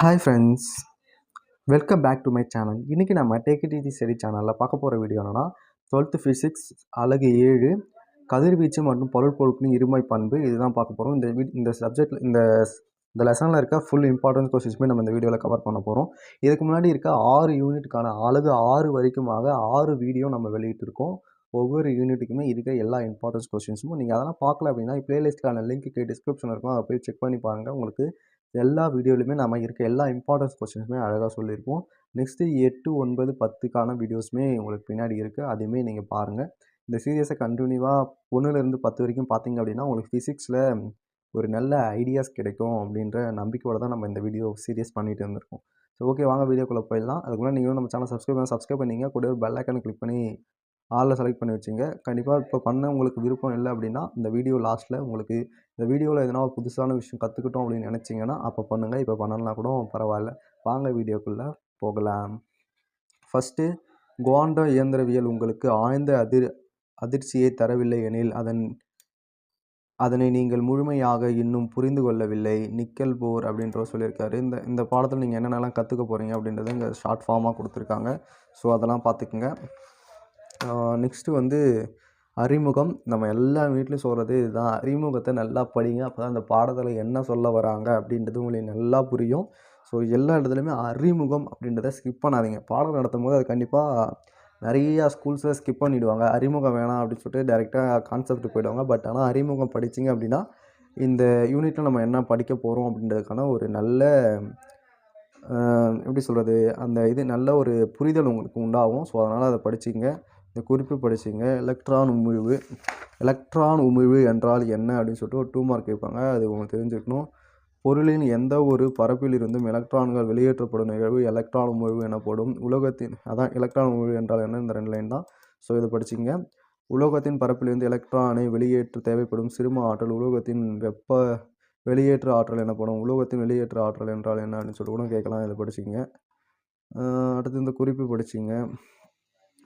Hi friends, welcome back to my channel. இன்றைக்கி நம்ம take it easy study சேனலில் பார்க்க போகிற வீடியோ என்னன்னா 12th ஃபிசிக்ஸ் அலகு 7 கதிர்வீச்சு மற்றும் பளுப்பொழுப்பின் இருமை பண்பு இதுதான் பார்க்க போகிறோம். இந்த சப்ஜெக்டில் இந்த லெசனில் இருக்க ஃபுல் இம்பார்ட்டன்ட் கொஸ்டின்ஸுமே நம்ம இந்த வீடியோவில் கவர் பண்ண போகிறோம். இதுக்கு முன்னாடி இருக்க 6 யூனிட்டுக்கான அலகு 6 வரைக்குமாக 6 வீடியோ நம்ம வெளியிட்டிருக்கோம். ஒவ்வொரு யூனிட்டுக்குமே இருக்க எல்லா இம்பார்ட்டன்ஸ் கொஸ்டின்ஸும் நீங்கள் அதெல்லாம் பார்க்கல அப்படின்னா பிளேலிஸ்ட்டுக்கான லிங்க்கு டிஸ்கிரிப்ஷன் இருக்கும், அதை போய் செக் பண்ணி பாருங்கள். உங்களுக்கு எல்லா வீடியோலையுமே நம்ம இருக்க எல்லா இம்பார்ட்டன்ஸ் கொஸ்டின்ஸுமே அழகாக சொல்லியிருப்போம். நெக்ஸ்ட்டு 8, 9, 10க்கான வீடியோஸுமே உங்களுக்கு பின்னாடி இருக்குது, அதையுமே நீங்கள் பாருங்கள். இந்த சீரியஸை கண்டினியூவாக 1லேருந்து 10 வரைக்கும் பார்த்தீங்க அப்படின்னா உங்களுக்கு ஃபிசிக்ஸில் ஒரு நல்ல ஐடியாஸ் கிடைக்கும் அப்படின்ற நம்பிக்கையோடு தான் நம்ம இந்த வீடியோ சீரியஸ் பண்ணிகிட்டு இருந்திருக்கோம். ஸோ ஓகே, வாங்க வீடியோக்குள்ளே போயிடலாம். அதுக்கு முன்னாடி நீங்களும் நம்ம சேனல் சப்ஸ்கிரைப் பண்ணிங்க, கூட ஒரு பெல் ஐக்கானை கிளிக் பண்ணி ஆளில் செலக்ட் பண்ணி வச்சுங்க. கண்டிப்பாக இப்போ பண்ண உங்களுக்கு விருப்பம் இல்லை அப்படின்னா இந்த வீடியோ லாஸ்ட்டில் உங்களுக்கு இந்த வீடியோவில் எதனா ஒரு புதுசான விஷயம் கற்றுக்கிட்டோம் அப்படின்னு நினச்சிங்கன்னா அப்போ பண்ணுங்கள், இப்போ பண்ணலாம் கூட பரவாயில்ல. வாங்க வீடியோக்குள்ளே போகலாம். ஃபஸ்ட்டு, குவாண்டம் இயந்திரவியல் உங்களுக்கு ஆழ்ந்த அதிர்ச்சியை தரவில்லை எனில் அதனை நீங்கள் முழுமையாக இன்னும் புரிந்து கொள்ளவில்லை. நிக்கல் போர் அப்படின்றவர் சொல்லியிருக்காரு. இந்த பாடத்தில் நீங்கள் என்னென்னலாம் கற்றுக்க போகிறீங்க அப்படின்றத இங்கே ஷார்ட் ஃபார்மாக கொடுத்துருக்காங்க. ஸோ அதெல்லாம் பார்த்துக்குங்க. நெக்ஸ்ட்டு அறிமுகம். நம்ம எல்லா வீட்லையும் சொல்கிறது இதுதான், அறிமுகத்தை நல்லா படிங்க. அப்போ தான் அந்த பாடத்தில் என்ன சொல்ல வராங்க அப்படின்றது உங்களுக்கு நல்லா புரியும். ஸோ எல்லா இடத்துலையுமே அறிமுகம் அப்படின்றத ஸ்கிப் பண்ணாதீங்க. பாடம் நடத்தும் போது அது கண்டிப்பாக நிறையா ஸ்கூல்ஸில் ஸ்கிப் பண்ணிவிடுவாங்க. அறிமுகம் வேணாம் அப்படின்னு சொல்லிட்டு டைரெக்டாக கான்செப்ட் போயிடுவாங்க. பட் ஆனால் அறிமுகம் படிச்சிங்க அப்படின்னா இந்த யூனிட்டில் நம்ம என்ன படிக்க போகிறோம் அப்படின்றதுக்கான ஒரு நல்ல எப்படி சொல்கிறது, அந்த நல்ல ஒரு புரிதல் உங்களுக்கு உண்டாகும். ஸோ அதனால் அதை படிச்சிங்க, இந்த குறிப்பு படிச்சிங்க. எலக்ட்ரான் உமிழ்வு என்றால் என்ன அப்படின்னு சொல்லிட்டு ஒரு 2 மார்க் கேட்பாங்க, அது உங்களுக்கு தெரிஞ்சுக்கணும். பொருளின் எந்த ஒரு பரப்பில் இருந்தும் எலக்ட்ரான்கள் வெளியேற்றப்படும் நிகழ்வு எலக்ட்ரான் உமிழ்வு எனப்படும். எலக்ட்ரான் உமிழ்வு என்றால் என்ன, இந்த 2 லைன் தான். ஸோ இதை படிச்சிங்க. உலோகத்தின் பரப்பிலிருந்து எலக்ட்ரானை வெளியேற்ற தேவைப்படும் சிறும ஆற்றல் உலோகத்தின் வெப்ப வெளியேற்ற ஆற்றல் எனப்படும். உலோகத்தின் வெளியேற்ற ஆற்றல் என்றால் என்ன அப்படின்னு சொல்லிட்டு கூட கேட்கலாம், இதை படிச்சிங்க. அடுத்து இந்த குறிப்பு படிச்சிங்க.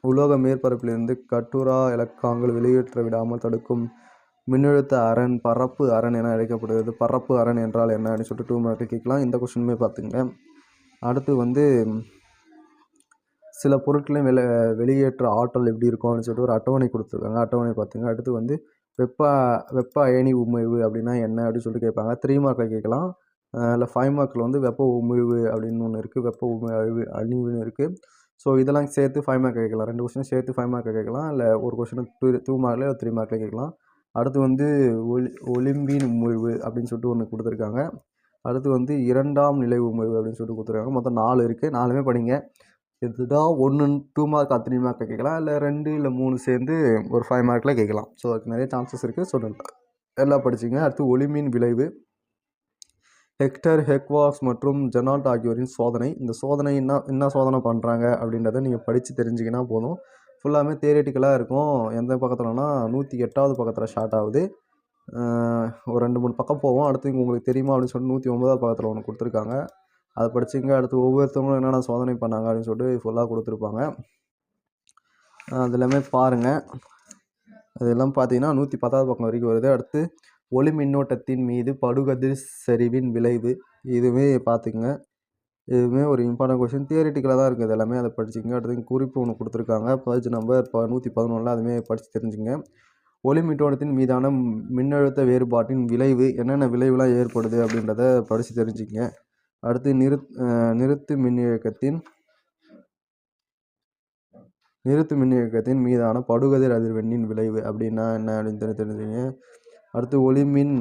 உலோக மேற்பரப்பிலிருந்து கட்டுரா எலக்ட்ரான்கள் வெளியேற்ற விடாமல் தடுக்கும் மின்னழுத்த அரண் பரப்பு அரண் என அழைக்கப்படுகிறது. பரப்பு அரண் என்றால் என்ன அப்படின்னு சொல்லிட்டு 2 மார்க் கேட்கலாம். இந்த கொஸ்டினுமே பார்த்துங்க. அடுத்து சில பொருட்களையும் வெளியேற்ற ஆற்றல் எப்படி இருக்கும் அப்படின்னு சொல்லிட்டு ஒரு அட்டவணை கொடுத்துருக்காங்க, அட்டவணை பார்த்துங்க. அடுத்து வெப்ப அயனி உமிழ்வு அப்படின்னா என்ன அப்படின்னு சொல்லிட்டு கேட்பாங்க. 3 மார்க்கில் கேட்கலாம். இல்லை 5 மார்க்கில் வெப்ப உமிழ்வு அப்படின்னு ஒன்று இருக்குது, வெப்ப அழிவுன்னு இருக்குது. ஸோ இதெல்லாம் சேர்த்து 5 மார்க் கேட்கலாம். 2 கொஸ்டின் சேர்த்து 5 மார்க் கேட்கலாம், இல்லை ஒரு கொஸ்டினுக்கு 2 மார்க்கில் இல்லை 3 மார்க்கில் கேட்கலாம். அடுத்து ஒலிம்பின் உமிழ்வு அப்படின்னு சொல்லிட்டு ஒன்று கொடுத்துருக்காங்க. அடுத்து 2ஆம் நிலை உமிழ்வு அப்படின்னு சொல்லிட்டு கொடுத்துருக்காங்க. மொத்தம் 4 இருக்குது, 4மே படிங்க. இதுதான் 1 2 மார்க் 3 மார்க்கில் கேட்கலாம், இல்லை 2 இல்லை 3 சேர்ந்து ஒரு 5 மார்க்கில் கேட்கலாம். ஸோ அதுக்கு நிறைய சான்சஸ் இருக்குது. ஸோ எல்லாம் படிச்சிங்க. அடுத்து ஒளிமின் விளைவு. ஹெக்டர் ஹெக்வாக்ஸ் மற்றும் ஜெனால்ட் ஆகியோரின் சோதனை. இந்த சோதனை என்ன சோதனை பண்ணுறாங்க அப்படின்றத நீங்கள் படித்து தெரிஞ்சிக்கினா போதும். ஃபுல்லாமே தியரிட்டிக்கலாக இருக்கும். எந்த பக்கத்துலனா 108வது பக்கத்தில் ஸ்டார்ட் ஆகுது, ஒரு 2-3 பக்கம் போவோம். அடுத்து உங்களுக்கு தெரியுமா அப்படின்னு சொல்லிட்டு 109வது பக்கத்தில் ஒன்று கொடுத்துருக்காங்க, அதை படிச்சிங்க. அடுத்து ஒவ்வொருத்தவங்களும் என்னென்ன சோதனை பண்ணாங்க அப்படின்னு சொல்லிட்டு ஃபுல்லாக கொடுத்துருப்பாங்க, அது எல்லாமே பாருங்கள். அதெல்லாம் பார்த்தீங்கன்னா 110வது பக்கம் வரைக்கும் வருது. அடுத்து ஒளி மின்னோட்டத்தின் மீது படுகதிர் செறிவின் விளைவு, இதுவுமே பார்த்துக்குங்க. இதுவுமே ஒரு இம்பார்ட்டன்ட் கொஸ்டின், தியரிட்டிக்கலாக தான் இருக்குது எல்லாமே, அதை படிச்சுங்க. அடுத்து குறிப்பு ஒன்று கொடுத்துருக்காங்க, பேஜ் நம்பர் 111, அதுவுமே படித்து தெரிஞ்சுங்க. ஒளி மின்னோட்டத்தின் மீதான மின்னழுத்த வேறுபாட்டின் விளைவு, என்னென்ன விளைவுலாம் ஏற்படுது அப்படின்றத படித்து தெரிஞ்சுங்க. அடுத்து நிறுத்து மின்னியக்கத்தின் மீதான படுகதிர் அதிர்வெண்ணின் விளைவு அப்படின்னா என்ன அப்படின்னு தெரிஞ்சுங்க. அடுத்து ஒளிமின்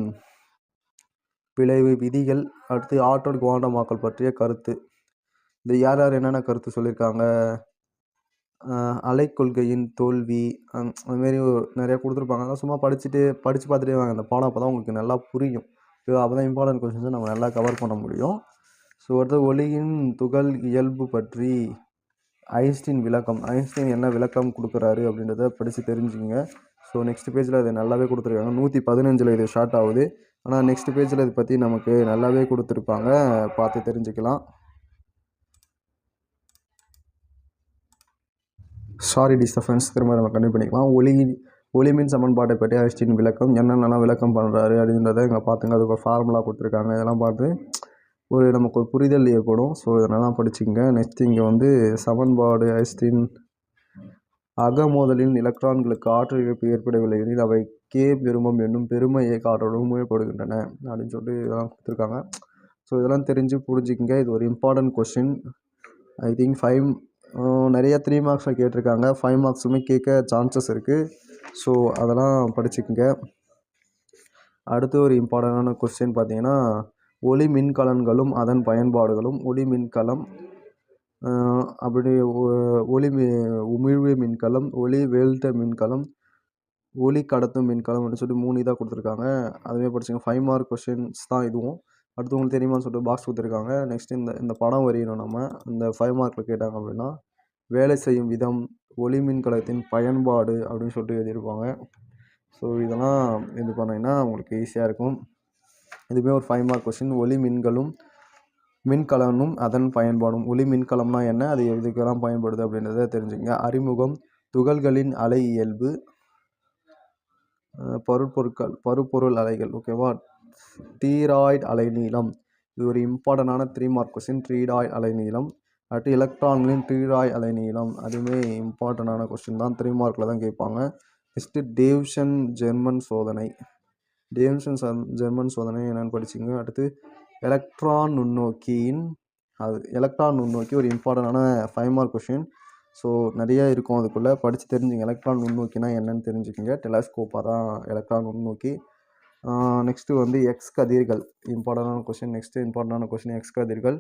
விளைவு விதிகள். அடுத்து ஆற்றல் குவாண்டமாக்கல் பற்றிய கருத்து. இந்த யார் என்னென்ன கருத்து சொல்லியிருக்காங்க, அலைக்கொள்கையின் தோல்வி, அதுமாரி நிறையா கொடுத்துருப்பாங்க. அதெல்லாம் சும்மா படித்து பார்த்துட்டே வாங்க, அந்த பாடம் அப்போ தான் உங்களுக்கு நல்லா புரியும். அப்போ தான் இம்பார்ட்டன்ட் கொஸ்டின்ஸை நம்ம நல்லா கவர் பண்ண முடியும். ஸோ அடுத்து ஒளியின் துகள் இயல்பு பற்றி ஐன்ஸ்டீன் என்ன விளக்கம் கொடுக்குறாரு அப்படின்றத படித்து தெரிஞ்சுங்க. ஸோ நெக்ஸ்ட் பேஜில் அது நல்லாவே கொடுத்துருக்காங்க. 115 இது ஷார்ட் ஆகுது, ஆனால் நெக்ஸ்ட் பேஜில் இதை பற்றி நமக்கு நல்லாவே கொடுத்துருப்பாங்க, பார்த்து தெரிஞ்சுக்கலாம். சாரி டிஸ்டர்பன்ஸ், திரும்ப நம்ம கண்டினியூ பண்ணிக்கலாம். ஒளிமின் சமன்பாட்டை பற்றி ஐன்ஸ்டீன் விளக்கம், என்னென்னலாம் விளக்கம் பண்ணுறாரு அப்படின்றத இங்கே பார்த்துங்க. அதுக்கு ஃபார்முலா கொடுத்துருக்காங்க, இதெல்லாம் பார்த்து நமக்கு ஒரு புரிதல் ஏற்படும். ஸோ இதெல்லாம் படிச்சுங்க. நெக்ஸ்ட் இங்கே வந்து சமன்பாடு ஐன்ஸ்டீன் அகமோதலின் எலக்ட்ரான்களுக்கு ஆற்றல் இழப்பு ஏற்படவில்லை எனில் அவை கே பெருமம் என்னும் பெரும இயக்க ஆற்றலுடன் மூடப்படுகின்றன அப்படின்னு சொல்லிட்டு இதெல்லாம் கொடுத்துருக்காங்க. ஸோ இதெல்லாம் தெரிஞ்சு புரிஞ்சுக்கிங்க. இது ஒரு இம்பார்ட்டன்ட் கொஸ்டின். ஐ திங்க் 5 நிறைய 3 மார்க்ஸில் கேட்டிருக்காங்க. 5 மார்க்ஸுமே கேட்க சான்சஸ் இருக்குது. ஸோ அதெல்லாம் படிச்சுக்கோங்க. அடுத்து ஒரு இம்பார்ட்டண்டான கொஸ்டின் பார்த்தீங்கன்னா ஒளி மின்கலன்களும் அதன் பயன்பாடுகளும். ஒளி மின்கலம் அப்படி ஒளி உமிழ்வு மின்கலம், ஒளி வேழ்த்த மின்கலம், ஒளி கடத்தும் மின்கலம் அப்படின்னு சொல்லிட்டு 3 இதாக கொடுத்துருக்காங்க. அதுவே படிச்சுங்க. 5 மார்க் கொஸ்டின்ஸ் தான் இதுவும். அடுத்து உங்களுக்கு தெரியுமான்னு சொல்லிட்டு பாக்ஸ் கொடுத்துருக்காங்க. நெக்ஸ்ட் இந்த படம் வரையணும். நம்ம இந்த 5 மார்க்கில் கேட்டாங்க அப்படின்னா வேலை செய்யும் விதம், ஒளி மின்கலத்தின் பயன்பாடு அப்படின்னு சொல்லிட்டு எழுதியிருப்பாங்க. ஸோ இதெல்லாம் இது பண்ணிங்கன்னா உங்களுக்கு ஈஸியாக இருக்கும். இதுவே ஒரு 5 மார்க் கொஸ்டின். ஒளி மின்களும் மின்கலனும் அதன் பயன்பாடும். ஒளி மின்கலம்னா என்ன, அது எதுக்கெல்லாம் பயன்படுது அப்படின்றத தெரிஞ்சுங்க. அறிமுகம், துகள்களின் அலை இயல்பு, பருப்பொருள் அலைகள். ஓகேவா. டீராய்டு அலைநீளம், இது ஒரு இம்பார்ட்டண்டான 3 மார்க் கொஸ்டின். டீராய்டு அலைநீளம். அடுத்து எலக்ட்ரான்களின் டீராய்டு அலைநீளம், அதுவுமே இம்பார்ட்டண்டான கொஸ்டின் தான். 3 மார்க்கில் தான் கேட்பாங்க. நெக்ஸ்ட்டு டேவ்சன் ஜெர்மன் சோதனை. டேவ்சன் ஜெர்மன் சோதனை என்னென்னு படிச்சுங்க. அடுத்து எலக்ட்ரான் நுண்ணோக்கி ஒரு இம்பார்ட்டண்டான 5 மார்க் கொஸ்டின். ஸோ நிறைய இருக்கும் அதுக்குள்ளே, படித்து தெரிஞ்சுங்க. எலக்ட்ரான் நுண்ணோக்கினா என்னென்னு தெரிஞ்சுக்கோங்க. டெலஸ்கோப்பாக தான் எலக்ட்ரான் நுண்ணோக்கி. நெக்ஸ்ட்டு வந்து எக்ஸ் கதிர்கள், இம்பார்ட்டண்டான கொஸ்டின். நெக்ஸ்ட்டு இம்பார்ட்டண்டான கொஸ்டின் எக்ஸ் கதிர்கள்.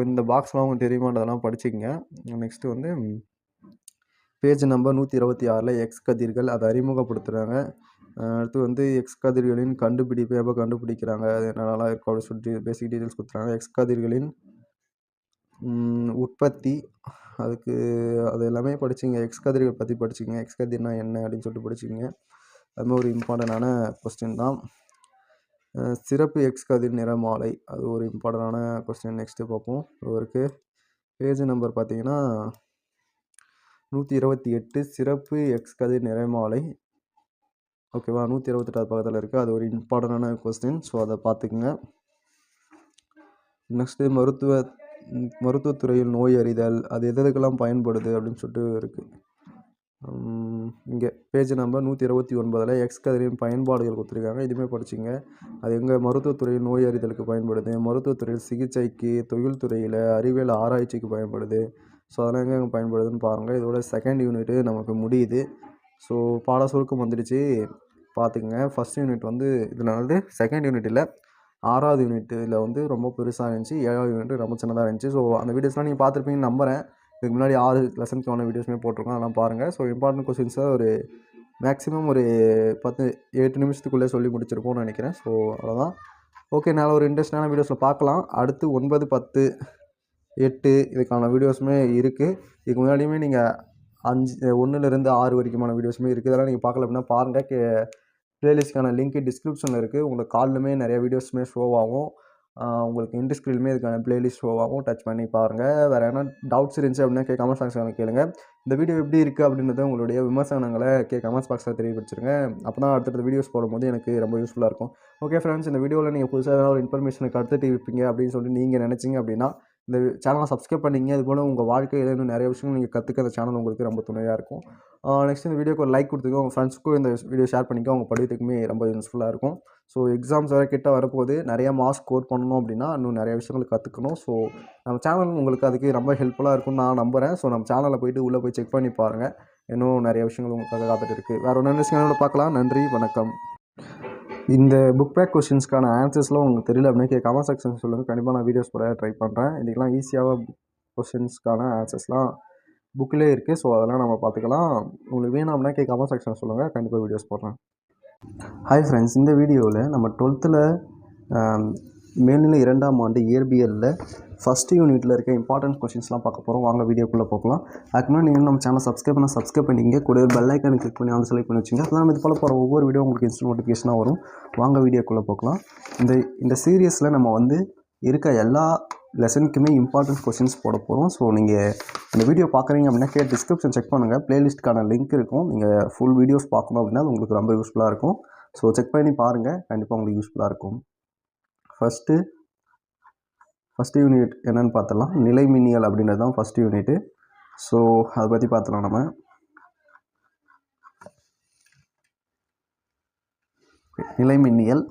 இந்த பாக்ஸ்லாம் உங்களுக்கு தெரியுமான்றதெல்லாம் படிச்சுக்கங்க. நெக்ஸ்ட்டு வந்து பேஜ் நம்பர் 126 எக்ஸ் கதிர்கள் அதை அறிமுகப்படுத்துகிறாங்க. அடுத்து வந்து எக்ஸ் கதிர்களின் கண்டுபிடிப்பு எப்போ கண்டுபிடிக்கிறாங்க, அது என்னென்னலாம் இருக்கும் அப்படின்னு சொல்லிட்டு பேசிக் டீட்டெயில்ஸ் கொடுத்துறாங்க. எக்ஸ் கதிர்களின் உற்பத்தி, அதுக்கு அது எல்லாமே படிச்சுங்க. எக்ஸ் கதிர்கள் பற்றி படிச்சுங்க. எக்ஸ் கதிர்னா என்ன அப்படின்னு சொல்லிட்டு படிச்சுங்க. அதுமாதிரி ஒரு இம்பார்ட்டண்டான கொஸ்டின் தான். சிறப்பு எக்ஸ் கதிர் நிறமாலை, அது ஒரு இம்பார்ட்டண்டான கொஸ்டின். நெக்ஸ்ட்டு பார்ப்போம். இவருக்கு பேஜ் நம்பர் பார்த்தீங்கன்னா 128 சிறப்பு எக்ஸ் கதிர் நிறமாலை. ஓகேவா. 128 பக்கத்தில் இருக்குது. அது ஒரு இம்பார்ட்டண்டான கொஸ்டின். ஸோ அதை பார்த்துக்குங்க. நெக்ஸ்ட்டு மருத்துவத்துறையில் நோய் அறிதல், அது எதுக்கெல்லாம் பயன்படுது அப்படின்னு சொல்லிட்டு இருக்குது. இங்கே பேஜ் நம்பர் 129 எக்ஸ் கதிரின் பயன்பாடுகள் கொடுத்துருக்காங்க. இதுவுமே படிச்சுங்க. அது எங்கே மருத்துவத்துறையில் நோய் அறிதலுக்கு பயன்படுது, மருத்துவத்துறையில் சிகிச்சைக்கு, தொழில்துறையில் அறிவியல் ஆராய்ச்சிக்கு பயன்படுது. ஸோ அதெல்லாம் எங்கே பயன்படுதுன்னு பாருங்கள். இதோட செகண்ட் யூனிட்டு நமக்கு முடியுது. ஸோ பாட சுருக்கம் வந்துடுச்சு, பார்த்துக்குங்க. ஃபஸ்ட் யூனிட் வந்து இதில் வந்து செகண்ட் யூனிட் இல்லை, 6வது யூனிட்டில் வந்து ரொம்ப பெருசாக இருந்துச்சு. 7வது யூனிட் ரொம்ப சின்னதாக இருந்துச்சு. ஸோ அந்த வீடியோஸ்லாம் நீங்கள் பார்த்துருப்பீங்கன்னு நம்புகிறேன். இதுக்கு முன்னாடி 6 லெசன்ஸ்க்கான வீடியோஸுமே போட்டிருக்கோம், அதெல்லாம் பாருங்கள். ஸோ இம்பார்ட்டன்ட் கொஸ்டின்ஸை ஒரு மேக்ஸிமம் ஒரு 8 நிமிஷத்துக்குள்ளே சொல்லி முடிச்சிருப்போம்னு நினைக்கிறேன். ஸோ அவ்வளோதான். ஓகே, நான் ஒரு இன்ட்ரெஸ்டான வீடியோஸில் பார்க்கலாம். அடுத்து 9, 10, 8 இதுக்கான வீடியோஸுமே இருக்குது. இதுக்கு முன்னாடியுமே நீங்கள் 1லேருந்து 6 வரைக்குமான வீடியோஸுமே இருக்குது. இதெல்லாம் நீங்கள் பார்க்கல அப்படின்னா பாருங்கள். ப்ளேலிஸ்ட்டுக்கான லிங்க் டிஸ்கிரிப்ஷனில் இருக்குது. உங்களுக்கு கால்லுமே நிறைய வீடியோஸுமே ஷோ ஆகும். உங்களுக்கு இன்டிஸ்கிரிலுமே இதுக்கான ப்ளேலிஸ்ட் ஷோ ஆகும். டச் பண்ணி பாருங்கள். வேறு எதனா டவுட்ஸ் இருந்துச்சு அப்படின்னா கமெண்ட் பாக்ஸில் கேளுங்க. இந்த வீடியோ எப்படி இருக்குது அப்படின்றத உங்களுடைய விமர்சனங்களை கமெண்ட்ஸ் பாக்ஸில் தெரியப்படுத்திருங்க. அப்போ தான் அடுத்தடுத்த வீடியோஸ் போடும்போது எனக்கு ரொம்ப யூஸ்ஃபுல்லாக இருக்கும். ஓகே ஃப்ரெண்ட்ஸ், இந்த வீடியோவில் நீங்கள் புதுசாக எதனா ஒரு இன்ஃபர்மேஷனுக்கு அடுத்து இருப்பீங்க அப்படின்னு சொல்லிட்டு நீங்கள் நினச்சிங்க அப்படின்னா இந்த சேனலை சப்ஸ்கிரைப் பண்ணிங்க. அதுபோல் உங்கள் வாழ்க்கையில் இன்னும் நிறைய விஷயங்கள் நீங்கள் கற்றுக்க அந்த சேனல் உங்களுக்கு ரொம்ப துணையாக இருக்கும். நெக்ஸ்ட் இந்த வீடியோக்கு ஒரு லைக் கொடுத்துக்கோ, உங்கள் ஃப்ரெண்ட்ஸ்க்கும் இந்த வீடியோ ஷேர் பண்ணிக்கோ. அவங்க படிக்கிறதுக்குமே ரொம்ப யூஸ்ஃபுல்லாக இருக்கும். ஸோ எக்ஸாம்ஸ் வேறு கிட்ட வரப்போது, நிறையா மார்க்ஸ் ஸ்கோர் பண்ணணும் அப்படின்னா இன்னும் நிறைய விஷயங்கள் கற்றுக்கணும். ஸோ நம்ம சேனல் உங்களுக்கு அதுக்கு ரொம்ப ஹெல்ப்ஃபுல்லாக இருக்கும்னு நான் நம்புகிறேன். ஸோ நம்ம சேனலில் போய்ட்டு உள்ளே போய் செக் பண்ணி பாருங்கள். இன்னும் நிறைய விஷயங்கள் உங்களுக்காக காத்துட்டு இருக்குது. வேறு ஒன்று நினைச்சிங்கன்னா பார்க்கலாம். நன்றி, வணக்கம். இந்த புக் பேக் கொஸ்டின்ஸ்க்கான ஆன்சர்ஸ்லாம் உங்களுக்கு தெரியல அப்படின்னா கமெண்ட் செக்ஷன் சொல்லுங்கள். கண்டிப்பாக நான் வீடியோஸ் போட ட்ரை பண்ணுறேன். இதுக்கெல்லாம் ஈஸியாக கொஸ்டின்ஸ்க்கான ஆன்சர்ஸ்லாம் புக்கிலே இருக்குது. ஸோ அதெல்லாம் நம்ம பார்த்துக்கலாம். உங்களுக்கு வேணும் அப்படின்னா கமெண்ட் செக்ஷன் சொல்லுங்கள். கண்டிப்பாக வீடியோஸ் போடுறேன். ஹாய் ஃப்ரெண்ட்ஸ், இந்த வீடியோவில் நம்ம 12th மேல்நிலை 2ஆம் ஆண்டு இயற்பியலில் ஃபஸ்ட் யூனிட்டில் இருக்க இம்பார்ட்டன்ட் கொஸ்டின்ஸ்லாம் பார்க்க போகிறோம். வாங்க வீடியோக்குள்ளே போகலாம். அதுக்கு முன்னாடி நீங்கள் நம்ம சேனல் சப்ஸ்கிரைப் பண்ணிங்க. கூட பெல் ஐக்கானை கிளிக் பண்ணி அவங்க செலக்ட் பண்ணி வச்சுங்க. அப்போ நம்ம இது போல் போகிற ஒவ்வொரு வீடியோ உங்களுக்கு இன்ஸ்டன்ட் நோட்டிஃபிகேஷனாக வரும். வாங்க வீடியோக்குள்ளே போகலாம். இந்த சீரியஸில் நம்ம வந்து இருக்க எல்லா லெசனுக்குமே இம்பார்ட்டன்ட் கொஸ்டின்ஸ் போட போகிறோம். ஸோ நீங்கள் இந்த வீடியோ பார்க்குறீங்க அப்படின்னா டிஸ்கிரிப்ஷன் செக் பண்ணுங்கள். ப்ளேலிஸ்ட்டுக்கான லிங்க் இருக்கும். நீங்கள் ஃபுல் வீடியோஸ் பார்க்கணும் அப்படின்னா அது உங்களுக்கு ரொம்ப யூஸ்ஃபுல்லாக இருக்கும். ஸோ செக் பண்ணி பாருங்கள். கண்டிப்பாக உங்களுக்கு யூஸ்ஃபுல்லாக இருக்கும். ஃபஸ்ட்டு ஃபஸ்ட்டு யூனிட் என்னென்னு பார்த்துடலாம். நிலைமின்னியல் அப்படின்றது தான் ஃபஸ்ட்டு யூனிட்டு. ஸோ அதை பற்றி பார்த்துலாம் நம்ம. நிலைமின்னியல்.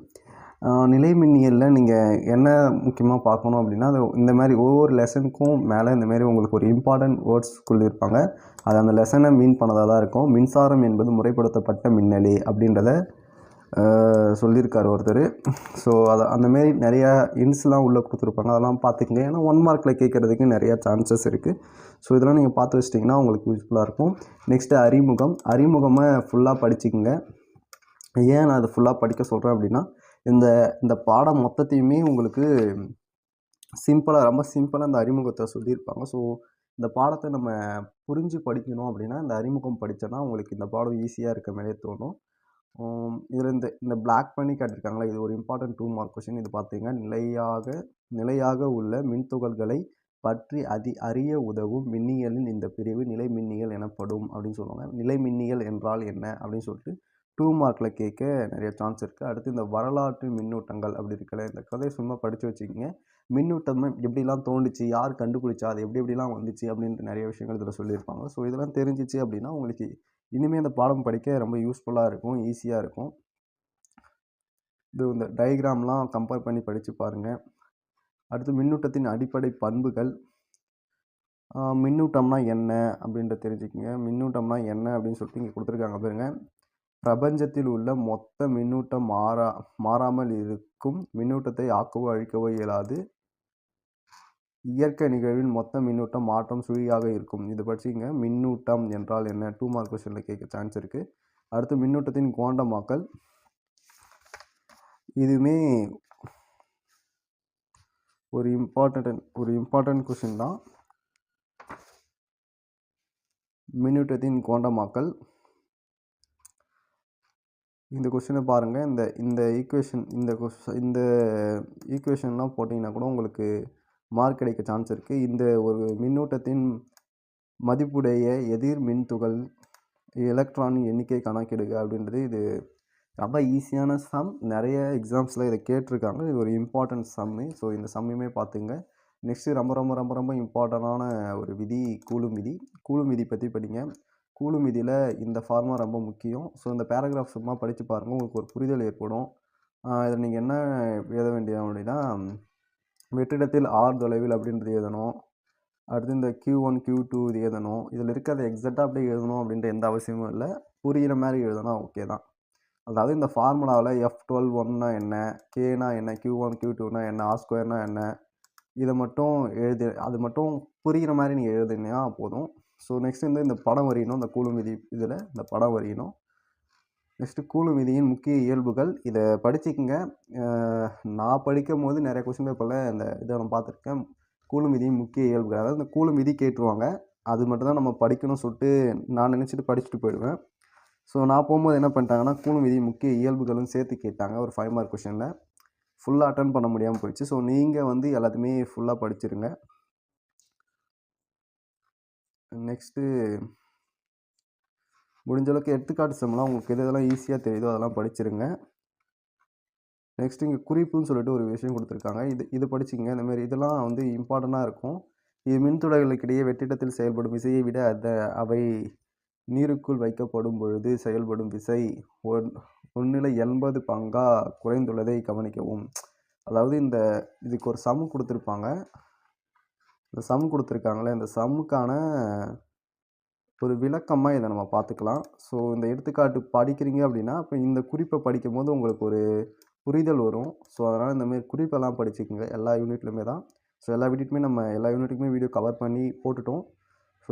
நிலைமின்னியலில் நீங்கள் என்ன முக்கியமாக பார்க்கணும் அப்படின்னா, அது இந்த மாதிரி ஒவ்வொரு லெசனுக்கும் மேலே இந்த மாதிரி உங்களுக்கு ஒரு இம்பார்ட்டன்ட் வேர்ட்ஸ் சொல்லியிருப்பாங்க. அது அந்த லெசனை மீன் பண்ணதாக தான் இருக்கும். மின்சாரம் என்பது முறைப்படுத்தப்பட்ட மின்னலே அப்படின்றத சொல்லியிருக்கார் ஒருத்தர். ஸோ அதை அந்தமாரி நிறையா இன்ஸ்லாம் உள்ளே கொடுத்துருப்பாங்க. அதெல்லாம் பார்த்துக்கங்க. ஏன்னா 1 மார்க்கில் கேட்குறதுக்கு நிறையா சான்சஸ் இருக்குது. ஸோ இதெல்லாம் நீங்கள் பார்த்து வச்சிட்டிங்கன்னா உங்களுக்கு யூஸ்ஃபுல்லாக இருக்கும். நெக்ஸ்ட்டு அறிமுகம். அறிமுகமாக ஃபுல்லாக படிச்சுக்கோங்க. ஏன் நான் அதை ஃபுல்லாக படிக்க சொல்கிறேன் அப்படின்னா, இந்த பாடம் மொத்தத்தையுமே உங்களுக்கு ரொம்ப சிம்பிளாக இந்த அறிமுகத்தை சொல்லியிருப்பாங்க. ஸோ இந்த பாடத்தை நம்ம புரிஞ்சு படிக்கணும் அப்படின்னா, இந்த அறிமுகம் படித்தோன்னா உங்களுக்கு இந்த பாடம் ஈஸியாக இருக்க மாதிரியே தோணும். இதில் இந்த பிளாக் பண்ணி காட்டியிருக்காங்களா, இது ஒரு இம்பார்ட்டன்ட் 2 மார்க் கொஷின். இது பார்த்தீங்க, நிலையாக உள்ள மின்துகள்களை பற்றி அறிய உதவும் மின்னியலின் இந்த பிரிவு நிலை மின்னியல் எனப்படும் அப்படின்னு சொல்லுவாங்க. நிலை மின்னியல் என்றால் என்ன அப்படின்னு சொல்லிட்டு 2 மார்க்கில் கேட்க நிறைய சான்ஸ் இருக்குது. அடுத்து இந்த வரலாற்று மின்னூட்டங்கள் அப்படி இருக்கல, இந்த கதையை சும்மா படித்து வச்சுக்கிங்க. மின்னூட்டம் எப்படிலாம் தோண்டுச்சு, யார் கண்டுபிடிச்சா, அது எப்படிலாம் வந்துச்சு அப்படின்ட்டு நிறைய விஷயங்கள் இதில் சொல்லியிருப்பாங்க. ஸோ இதெல்லாம் தெரிஞ்சிச்சு அப்படின்னா உங்களுக்கு இனிமேல் இந்த பாடம் படிக்க ரொம்ப யூஸ்ஃபுல்லாக இருக்கும், ஈஸியாக இருக்கும். இந்த டயக்ராம்லாம் கம்பேர் பண்ணி படித்து பாருங்கள். அடுத்து மின்னூட்டத்தின் அடிப்படை பண்புகள். மின்னூட்டம்னா என்ன அப்படின்றத தெரிஞ்சுக்கிங்க. மின்னூட்டம்னா என்ன அப்படின்னு சொல்லிட்டு இங்கே கொடுத்துருக்காங்க பாருங்க. பிரபஞ்சத்தில் உள்ள மொத்த மின்னூட்டம் மாறாமல் இருக்கும். மின்னூட்டத்தை ஆக்கவோ அழிக்கவோ இயலாது. இயற்கை நிகழ்வின் மொத்த மின்னூட்டம் மாற்றம் சுழியாக இருக்கும். இது படிச்சிங்க. மின்னூட்டம் என்றால் என்ன? 2 மார்க் கொஸ்டினில் கேட்க சான்ஸ் இருக்குது. அடுத்து மின்னூட்டத்தின் குவாண்டமாக்கல். இதுவுமே ஒரு இம்பார்ட்டன்ட் கொஸ்டின் தான். மின்னூட்டத்தின் குவாண்டமாக்கல். இந்த கொஸ்டினை பாருங்கள். இந்த ஈக்குவேஷன்லாம் போட்டிங்கன்னா கூட உங்களுக்கு மார்க் கிடைக்க சான்ஸ் இருக்குது. இந்த ஒரு மின்னூட்டத்தின் மதிப்புடைய எதிர் மின்துகள் எலக்ட்ரானின் எண்ணிக்கை கணக்கிடுக அப்படின்றது இது ரொம்ப ஈஸியான சம். நிறைய எக்ஸாம்ஸில் இதை கேட்டிருக்காங்க. இது ஒரு இம்பார்ட்டன்ட் சம்மு. ஸோ இந்த சம்மையுமே பார்த்துங்க. நெக்ஸ்ட்டு ரொம்ப ரொம்ப ரொம்ப ரொம்ப இம்பார்ட்டண்டான ஒரு விதி கூலும் விதி. கூலும் விதி பற்றி படிங்க. கூலும் விதியில் இந்த ஃபார்முலா ரொம்ப முக்கியம். ஸோ இந்த பேராகிராஃப் சும்மா படித்து பாருங்கள், உங்களுக்கு ஒரு புரிதல் ஏற்படும். இதில் நீங்கள் என்ன எழுத வேண்டிய அப்படின்னா, வெற்றிடத்தில் ஆர் தொலைவில் அப்படின்றது எழுதணும். அடுத்து இந்த Q1 Q2 இது எழுதணும். இதில் இருக்கிறத எக்ஸாக்டாக அப்படியே எழுதணும் அப்படின்ற எந்த அவசியமும் இல்லை. புரிகிற மாதிரி எழுதனா ஓகே தான். அதாவது இந்த ஃபார்முலாவில் F12 என்ன, Kனா என்ன, Q1 Q2னா என்ன, R2னா என்ன, இதை மட்டும் அது மட்டும் புரிகிற மாதிரி நீங்கள் எழுதுனீங்கன்னா போதும். ஸோ நெக்ஸ்ட் இந்த படம் வரையணும். இந்த கூலும் விதி இதில் இந்த படம் வரையணும். நெக்ஸ்ட்டு கூலும் விதியின் முக்கிய இயல்புகள். இதை படிச்சுக்கங்க. நான் படிக்கும் போது நிறைய கொஸ்டின் பேப்பரில் இதை நான் பார்த்துருக்கேன். கூலும் விதியின் முக்கிய இயல்புகள், அதாவது இந்த கூலும் விதி கேட்டுருவாங்க. அது மட்டும் தான் நம்ம படிக்கணும்னு சொல்லிட்டு நான் நினச்சிட்டு படிச்சுட்டு போயிடுவேன். ஸோ நான் போகும்போது என்ன பண்ணிட்டாங்கன்னா, கூலும் விதியின் முக்கிய இயல்புகளும் சேர்த்து கேட்டாங்க ஒரு 5 மார்க் கொஸ்டினில். ஃபுல்லாக அட்டன் பண்ண முடியாமல் போயிடுச்சு. ஸோ நீங்கள் எல்லாத்தையுமே ஃபுல்லாக படிச்சிருங்க. நெக்ஸ்ட்டு முடிஞ்சளவுக்கு எடுத்துக்காட்டு சம்லாம் உங்களுக்கு எதெல்லாம் ஈஸியாக தெரியுதோ அதெல்லாம் படிச்சிருங்க. நெக்ஸ்ட்டு இங்கே குறிப்புன்னு சொல்லிட்டு ஒரு விஷயம் கொடுத்துருக்காங்க. இது படிச்சிங்க. இந்தமாரி இதெல்லாம் இம்பார்ட்டண்ட்டாக இருக்கும். இது மின்துளைகளுக்கிடையே வெற்றிடத்தில் செயல்படும் விசையை விட அவை நீருக்குள் வைக்கப்படும் பொழுது செயல்படும் விசை 1/80 பங்காக குறைந்துள்ளதை கவனிக்கவும். அதாவது இதுக்கு ஒரு சம் கொடுத்துருப்பாங்க. இந்த சம் கொடுத்துருக்காங்களே, இந்த சம்முக்கான ஒரு விளக்கமாக இதை நம்ம பார்த்துக்கலாம். ஸோ இந்த எடுத்துக்காட்டு படிக்கிறீங்க அப்படின்னா, இப்போ இந்த குறிப்பை படிக்கும் போது உங்களுக்கு ஒரு புரிதல் வரும். ஸோ அதனால் இந்தமாரி குறிப்பெல்லாம் படிச்சுக்கோங்க. எல்லா யூனிட்லையுமே தான். ஸோ எல்லா யூனிட்டுக்குமே வீடியோ கவர் பண்ணி போட்டுட்டோம். ஸோ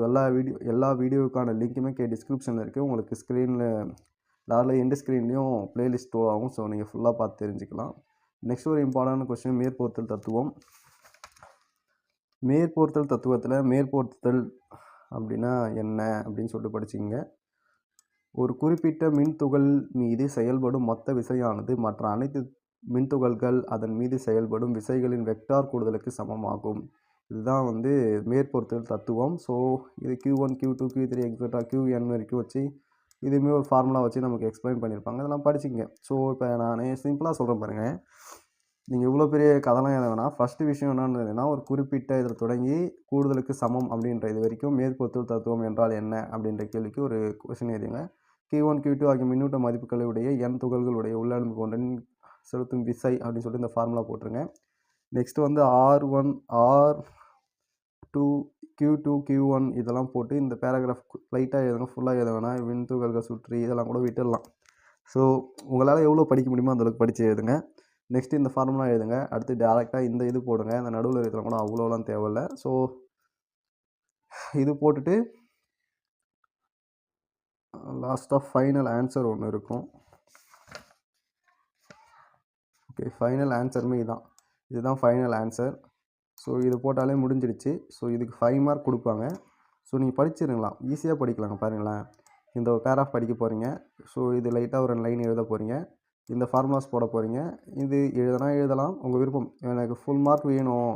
எல்லா வீடியோவுக்கான லிங்க்குமே டிஸ்கிரிப்ஷனில் இருக்குது. உங்களுக்கு ஸ்க்ரீனில் எண்டு ஸ்க்ரீன்லேயும் ப்ளேலிஸ்ட் ஷோ ஆகும். ஸோ நீங்கள் ஃபுல்லாக பார்த்து தெரிஞ்சுக்கலாம். நெக்ஸ்ட் ஒரு இம்பார்ட்டன்ட் கொஸ்டின், மேற்பொருத்தல் தத்துவம். மேற்பொருத்தல் தத்துவத்தில் மேற்பொருத்தல் அப்படின்னா என்ன அப்படின்னு சொல்லிட்டு படிச்சிங்க. ஒரு குறிப்பிட்ட மின்துகள் மீது செயல்படும் மொத்த விசையானது மற்ற அனைத்து மின்துகள்கள் அதன் மீது செயல்படும் விசைகளின் வெக்டார் கூடுதலுக்கு சமமாகும். இதுதான் மேற்பொருத்தல் தத்துவம். ஸோ இது Q1 Q2 Q3 etcetera Qn வரைக்கும் வச்சு இதுவுமே ஒரு ஃபார்முலா வச்சு நமக்கு எக்ஸ்பிளைன் பண்ணியிருப்பாங்க. இதெல்லாம் படிச்சுங்க. ஸோ இப்போ நான் சிம்பிளாக சொல்கிறேன் பாருங்கள். நீங்கள் இவ்வளோ பெரிய கதைலாம் எழுத வேணாம். ஃபஸ்ட்டு விஷயம் என்னன்றதுன்னா, ஒரு குறிப்பிட்ட இதில் தொடங்கி கூடுதலுக்கு சமம் அப்படின்ற இது வரைக்கும் மேற்பொருள் தத்துவம் என்றால் என்ன அப்படின்ற கேள்விக்கு ஒரு கொஸ்டின் எழுதுங்க. Q1, Q2 ஆகிய மின்னூட்ட மதிப்புகளுடைய n துகள்களுடைய உள்ளடங்கு கொண்ட செலுத்தும் விசை அப்படின்னு சொல்லிட்டு இந்த ஃபார்முலா போட்டுருங்க. நெக்ஸ்ட் வந்து R1, R2, Q2, Q1 இதெல்லாம் போட்டு இந்த பேராகிராஃப் லைட்டாக எழுதுங்க. ஃபுல்லாக எழுத வேணாம். விண்துகள்கள் சுற்றி இதெல்லாம் கூட விட்டுடலாம். ஸோ உங்களால் எவ்வளோ படிக்க முடியுமோ அந்தளவுக்கு படித்து எழுதுங்க. நெக்ஸ்ட்டு இந்த ஃபார்முலா எழுதுங்க. அடுத்து டேரெக்டாக இந்த இது போடுங்க. இந்த நடுவில் இருக்கிற கூட அவ்வளோலாம் தேவையில்ல. ஸோ இது போட்டுட்டு லாஸ்ட்டாக ஃபைனல் ஆன்சர் ஒன்று இருக்கும். ஓகே, ஃபைனல் ஆன்சருமே இதுதான் ஃபைனல் ஆன்சர். ஸோ இது போட்டாலே முடிஞ்சிடுச்சு. ஸோ இதுக்கு 5 மார்க் கொடுப்பாங்க. ஸோ நீங்கள் படிச்சிருங்களாம், ஈஸியாக படிக்கலாங்க. பாருங்களேன், இந்த ஒரு பேராஃப் படிக்க போகிறீங்க. ஸோ இது லைட்டாக ஒரு 2 லைன் எழுத போகிறீங்க. இந்த ஃபார்முலாஸ் போட போகிறீங்க. இது எழுதலாம், உங்கள் விருப்பம். எனக்கு ஃபுல் மார்க் வேணும்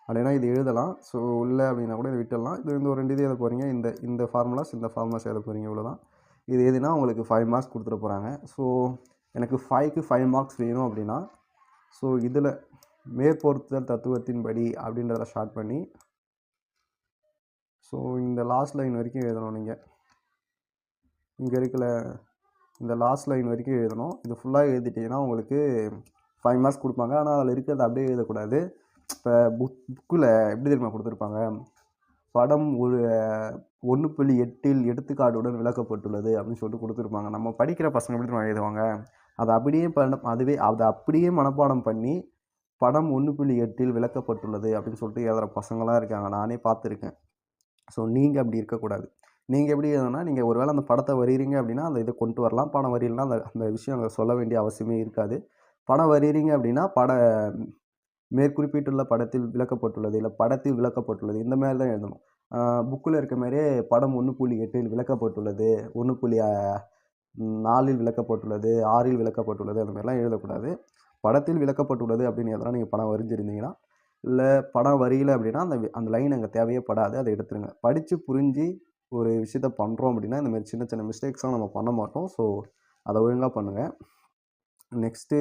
அப்படின்னா இது எழுதலாம். ஸோ இல்லை அப்படின்னா கூட இதை விட்டுடலாம். இது இந்த ஒரு 2 இது எழுத போகிறீங்க. இந்த ஃபார்முலாஸ் எழுத போகிறீங்க. இவ்வளோதான். இது எதுனா உங்களுக்கு 5 மார்க்ஸ் கொடுத்துட போகிறாங்க. ஸோ எனக்கு 5க்கு 5 மார்க்ஸ் வேணும் அப்படின்னா, ஸோ இதில் மேற்பொருத்துதல் தத்துவத்தின்படி அப்படின்றத ஸ்டார்ட் பண்ணி, ஸோ இந்த லாஸ்ட் லைன் வரைக்கும் எழுதணும். நீங்கள் இங்கே இருக்கிற இந்த லாஸ்ட் லைன் வரைக்கும் எழுதணும். இது ஃபுல்லாக எழுதிட்டிங்கன்னா உங்களுக்கு 5 மார்க்ஸ் கொடுப்பாங்க. ஆனால் அதில் இருக்கிறத அப்படியே எழுதக்கூடாது. இப்போ புக்கில் எப்படி தெரியுமா கொடுத்துருப்பாங்க, படம் 1.8 எடுத்துக்காட்டுடன் விளக்கப்பட்டுள்ளது அப்படின்னு சொல்லிட்டு கொடுத்துருப்பாங்க. நம்ம படிக்கிற பசங்க எப்படி தெரியுமா எழுதுவாங்க, அதை அப்படியே மனப்பாடம் பண்ணி படம் 1.8 விளக்கப்பட்டுள்ளது அப்படின்னு சொல்லிட்டு எழுதுகிற பசங்களாம் இருக்காங்க. நானே பார்த்துருக்கேன். ஸோ நீங்கள் அப்படி இருக்கக்கூடாது. நீங்கள் எப்படி எழுதணும்னா, நீங்கள் ஒரு வேளை அந்த படத்தை வரைகிறீங்க அப்படின்னா அந்த இதை கொண்டு வரலாம். படம் வரையிலனா அந்த விஷயம் அங்கே சொல்ல வேண்டிய அவசியமே இருக்காது. படம் வரைகிறீங்க அப்படின்னா மேற்குறிப்பிட்டுள்ள படத்தில் விளக்கப்பட்டுள்ளது, இல்லை படத்தில் விளக்கப்பட்டுள்ளது, இந்த மாதிரி தான் எழுதணும். புக்கில் இருக்க மாதிரியே படம் 1.8 விளக்கப்பட்டுள்ளது, 1.4 விளக்கப்பட்டுள்ளது, 6 விளக்கப்பட்டுள்ளது, அந்த மாதிரிலாம் எழுதக்கூடாது. படத்தில் விளக்கப்பட்டுள்ளது அப்படின்னு எதனா நீங்கள் படம் வரைஞ்சிருந்தீங்கன்னா, இல்லை படம் வரையலை அப்படின்னா அந்த லைன் அங்கே தேவையே படாது, அதை எடுத்துருங்க. படித்து புரிஞ்சு ஒரு விஷயத்த பண்ணுறோம் அப்படின்னா இந்த மாதிரி சின்ன சின்ன மிஸ்டேக்ஸ்லாம் நம்ம பண்ண மாட்டோம். ஸோ அதை ஒழுங்காக பண்ணுங்கள். நெக்ஸ்ட்டு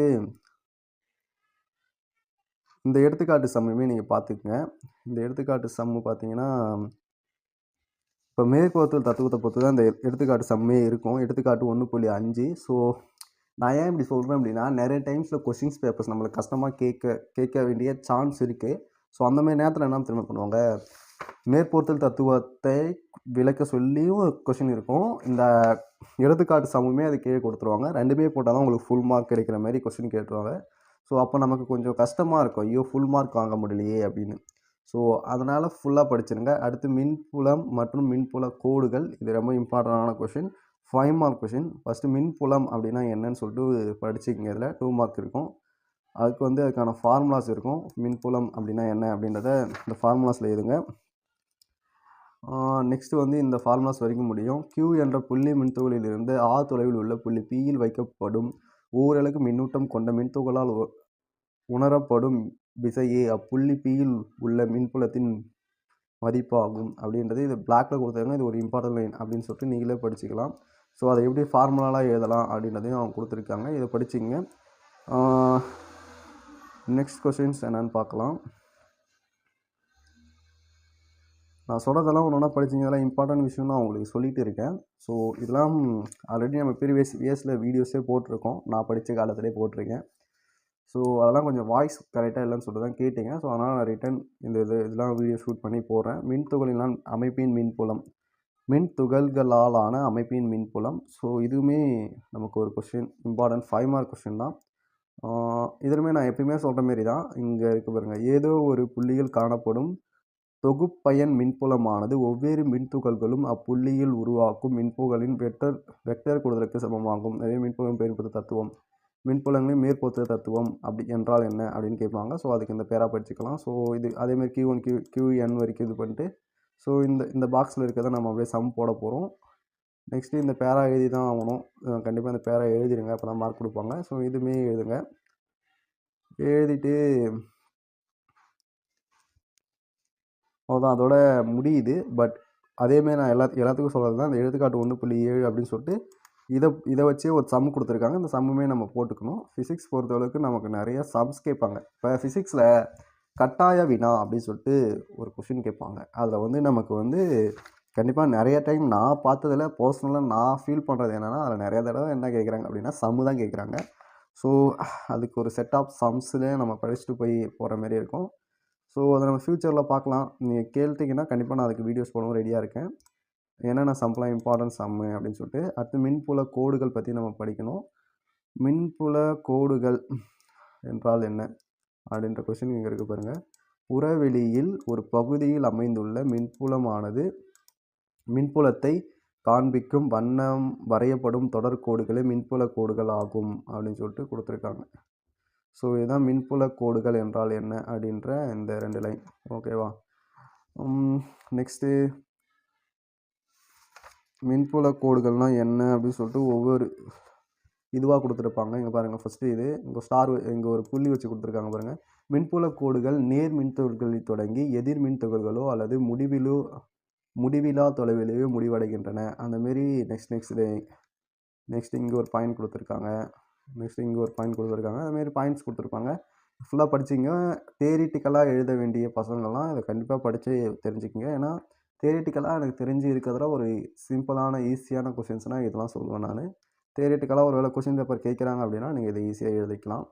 இந்த எடுத்துக்காட்டு சம்முமே நீங்கள் பார்த்துக்குங்க. இந்த எடுத்துக்காட்டு சம்மு பார்த்தீங்கன்னா, இப்போ மேற்பொருத்துதல் தத்துவத்தை பொறுத்து தான் இந்த எடுத்துக்காட்டு சம்மே இருக்கும். எடுத்துக்காட்டு 1.5. ஸோ நான் ஏன் இப்படி சொல்கிறேன் அப்படின்னா, நிறைய டைம்ஸில் கொஸ்டின்ஸ் பேப்பர்ஸ் நம்மளுக்கு கஷ்டமாக கேட்க வேண்டிய சான்ஸ் இருக்குது. ஸோ அந்த மாதிரி நேரத்தில் என்ன திரும்ப பண்ணுவாங்க, மேற்பொருத்துதல் தத்துவத்தை விளக்க சொல்லியும் கொஸ்டின் இருக்கும். இந்த எடுத்துக்காட்டு சம்முமே அது கீழே கொடுத்துருவாங்க. ரெண்டுமே போட்டால் தான் உங்களுக்கு ஃபுல் மார்க் கிடைக்கிற மாதிரி கொஸ்டின் கேட்டுருவாங்க. ஸோ அப்போ நமக்கு கொஞ்சம் கஷ்டமாக இருக்கும், ஐயோ ஃபுல் மார்க் வாங்க முடியலையே அப்படின்னு. ஸோ அதனால் ஃபுல்லாக படிச்சிருங்க. அடுத்து மின்புலம் மற்றும் மின்புல கோடுகள், இது ரொம்ப இம்பார்ட்டண்டான கொஷின், 5 மார்க் கொஷின். ஃபஸ்ட்டு மின்புலம் அப்படின்னா என்னன்னு சொல்லிட்டு படிச்சுக்கங்க. இதில் 2 மார்க் இருக்கும். அதுக்கு வந்து அதுக்கான ஃபார்முலாஸ் இருக்கும். மின்புலம் அப்படின்னா என்ன அப்படின்றத இந்த ஃபார்முலாஸில் எழுதுங்க. நெக்ஸ்ட்டு வந்து இந்த ஃபார்முலாஸ் வரைக்கும் முடியும். Q என்ற புள்ளி மின்துகளிலிருந்து R தொலைவில் உள்ள புள்ளி Pயில் வைக்கப்படும் ஓரலகு மின்னூட்டம் கொண்ட மின்துகளால் உணரப்படும் விசையே அப்புள்ளி Pயில் உள்ள மின்புலத்தின் மதிப்பாகும் அப்படின்றது இது பிளாக்ல கொடுத்தாங்க. இது ஒரு இம்பார்ட்டன்ட் லைன் அப்படின்னு சொல்லிட்டு நீங்களே படிச்சுக்கலாம். ஸோ அதை எப்படி ஃபார்முலாலாம் எழுதலாம் அப்படின்றதையும் அவங்க கொடுத்துருக்காங்க. இதை படிச்சுங்க. நெக்ஸ்ட் கொஸ்டின்ஸ் என்னென்னு பார்க்கலாம். நான் சொல்கிறதெல்லாம் ஒன்று படிச்சிங்க, இதெல்லாம் இம்பார்ட்டன்ட் விஷயம் தான் உங்களுக்கு சொல்லிகிட்டு இருக்கேன். ஸோ இதெல்லாம் ஆல்ரெடி நம்ம ப்ரீவியஸ் இயர்ஸில் வீடியோஸே போட்டிருக்கோம். நான் படித்த காலத்திலே போட்டிருக்கேன். ஸோ அதெல்லாம் கொஞ்சம் வாய்ஸ் கரெக்டாக இல்லைன்னு சொல்லிட்டு தான் கேட்டிங்க. ஸோ அதனால் நான் ரிட்டன் இதெல்லாம் வீடியோ ஷூட் பண்ணி போடுறேன். மின்துகளினால் அமைப்பின் மின்புலம், மின் துகள்களாலான அமைப்பின் மின்புலம். ஸோ இதுவுமே நமக்கு ஒரு கொஸ்டின், இம்பார்ட்டன்ட் 5 மார்க் கொஸ்டின் தான். இதுவுமே நான் எப்பயுமே சொல்கிற மாரி தான். இங்கே இருக்க பாருங்கள், ஏதோ ஒரு புள்ளியில் காணப்படும் தொகுப்பயன் மின்புலமானது ஒவ்வொரு மின்துகள்களும் அப்புள்ளியில் உருவாக்கும் மின்புகளின் வெக்டர் கூடுதலுக்கு சமமாகும். அதே மின்புலம் பெயர்ப்பது தத்துவம், மின்புலங்களின் மேற்பொருத்துதல் தத்துவம் அப்படி என்றால் என்ன அப்படின்னு கேட்பாங்க. ஸோ அதுக்கு இந்த பேரா படிச்சுக்கலாம். ஸோ இது அதேமாதிரி Q1 QN வரைக்கும் இது பண்ணிட்டு, ஸோ இந்த பாக்ஸில் இருக்கிறத நம்ம அப்படியே சம் போட போகிறோம். நெக்ஸ்ட்டு இந்த பேரா எழுதி தான் ஆகணும். கண்டிப்பாக இந்த பேரா எழுதிடுங்க, அப்போ தான் மார்க் கொடுப்பாங்க. ஸோ இதுவுமே எழுதுங்க. எழுதிட்டு அவ்வளோதான், அதோட முடியுது. பட் அதேமாதிரி நான் எல்லாத்துக்கும் சொல்கிறது தான், இந்த எடுத்துக்காட்டு 1.7 அப்படின்னு சொல்லிட்டு இதை வச்சே ஒரு சம் கொடுத்துருக்காங்க. இந்த சம்முமே நம்ம போட்டுக்கணும். ஃபிசிக்ஸ் பொறுத்தளவுக்கு நமக்கு நிறைய சம்ஸ் கேட்பாங்க. இப்போ ஃபிசிக்ஸில் கட்டாய வினா அப்படின்னு சொல்லிட்டு ஒரு கொஷின் கேட்பாங்க. அதில் வந்து நமக்கு வந்து கண்டிப்பாக நிறைய டைம் நான் பார்த்ததில் பர்சனலாக நான் ஃபீல் பண்ணுறது என்னென்னா, அதில் நிறைய தடவை என்ன கேட்குறாங்க அப்படின்னா சம்மு தான் கேட்குறாங்க. ஸோ அதுக்கு ஒரு செட் ஆஃப் சம்ஸ்லேயே நம்ம படிச்சுட்டு போய் போகிற மாதிரி இருக்கும். ஸோ அதை நம்ம ஃப்யூச்சரில் பார்க்கலாம். நீங்கள் கேள்விட்டிங்கன்னா கண்டிப்பாக நான் அதுக்கு வீடியோஸ் போடவும் ரெடியாக இருக்கேன். என்னென்ன சம்லாம் இம்பார்ட்டன்ட் சம்மு அப்படின்னு சொல்லிட்டு. அடுத்து மின்புல கோடுகள் பற்றி நம்ம படிக்கணும். மின்புல கோடுகள் என்றால் என்ன அப்படின்ற கொஸ்டின் இங்கே இருக்குது பாருங்கள். புறவெளியில் ஒரு பகுதியில் அமைந்துள்ள மின்புலமானது மின்புலத்தை காண்பிக்கும் வண்ணம் வரையப்படும் தொடர் கோடுகளே மின்புல கோடுகள் ஆகும் அப்படின்னு சொல்லிட்டு கொடுத்துருக்காங்க. ஸோ இதுதான் மின்புல கோடுகள் என்றால் என்ன அப்படின்ற இந்த 2 லைன். ஓகேவா? நெக்ஸ்ட்டு மின்புல கோடுகள்னால் என்ன அப்படின்னு சொல்லிட்டு ஒவ்வொரு இதுவாக கொடுத்துருப்பாங்க. இங்கே பாருங்கள், ஃபஸ்ட்டு இது இங்கே ஸ்டார் இங்கே ஒரு புள்ளி வச்சு கொடுத்துருக்காங்க பாருங்கள். மின்புல கோடுகள் நேர் மின்துகள்களில் தொடங்கி எதிர் மின்துகள்களோ அல்லது முடிவிலா தொலைவிலேயே முடிவடைகின்றன. அந்தமாரி நெக்ஸ்ட் இங்கே ஒரு பாயிண்ட் கொடுத்துருக்காங்க. நெக்ஸ்ட் இங்கே ஒரு பாயிண்ட் கொடுத்துருக்காங்க. அதுமாரி பாயிண்ட்ஸ் கொடுத்துருப்பாங்க. ஃபுல்லாக படிச்சிங்க. தியரிட்டிக்கலாக எழுத வேண்டிய பசங்கள்லாம் இதை கண்டிப்பாக படித்து தெரிஞ்சுக்கிங்க. ஏன்னா தியரிட்டிக்கலாக எனக்கு தெரிஞ்சு இருக்கிறதுல ஒரு சிம்பிளான ஈஸியான கொஷின்ஸ்னால் இதெல்லாம் சொல்லுவேன் நான். தியரிட்டிக்கலாக ஒரு வேளை கொஷின் பேப்பர் கேட்குறாங்க அப்படின்னா நீங்கள் இதை ஈஸியாக எழுதிக்கலாம்.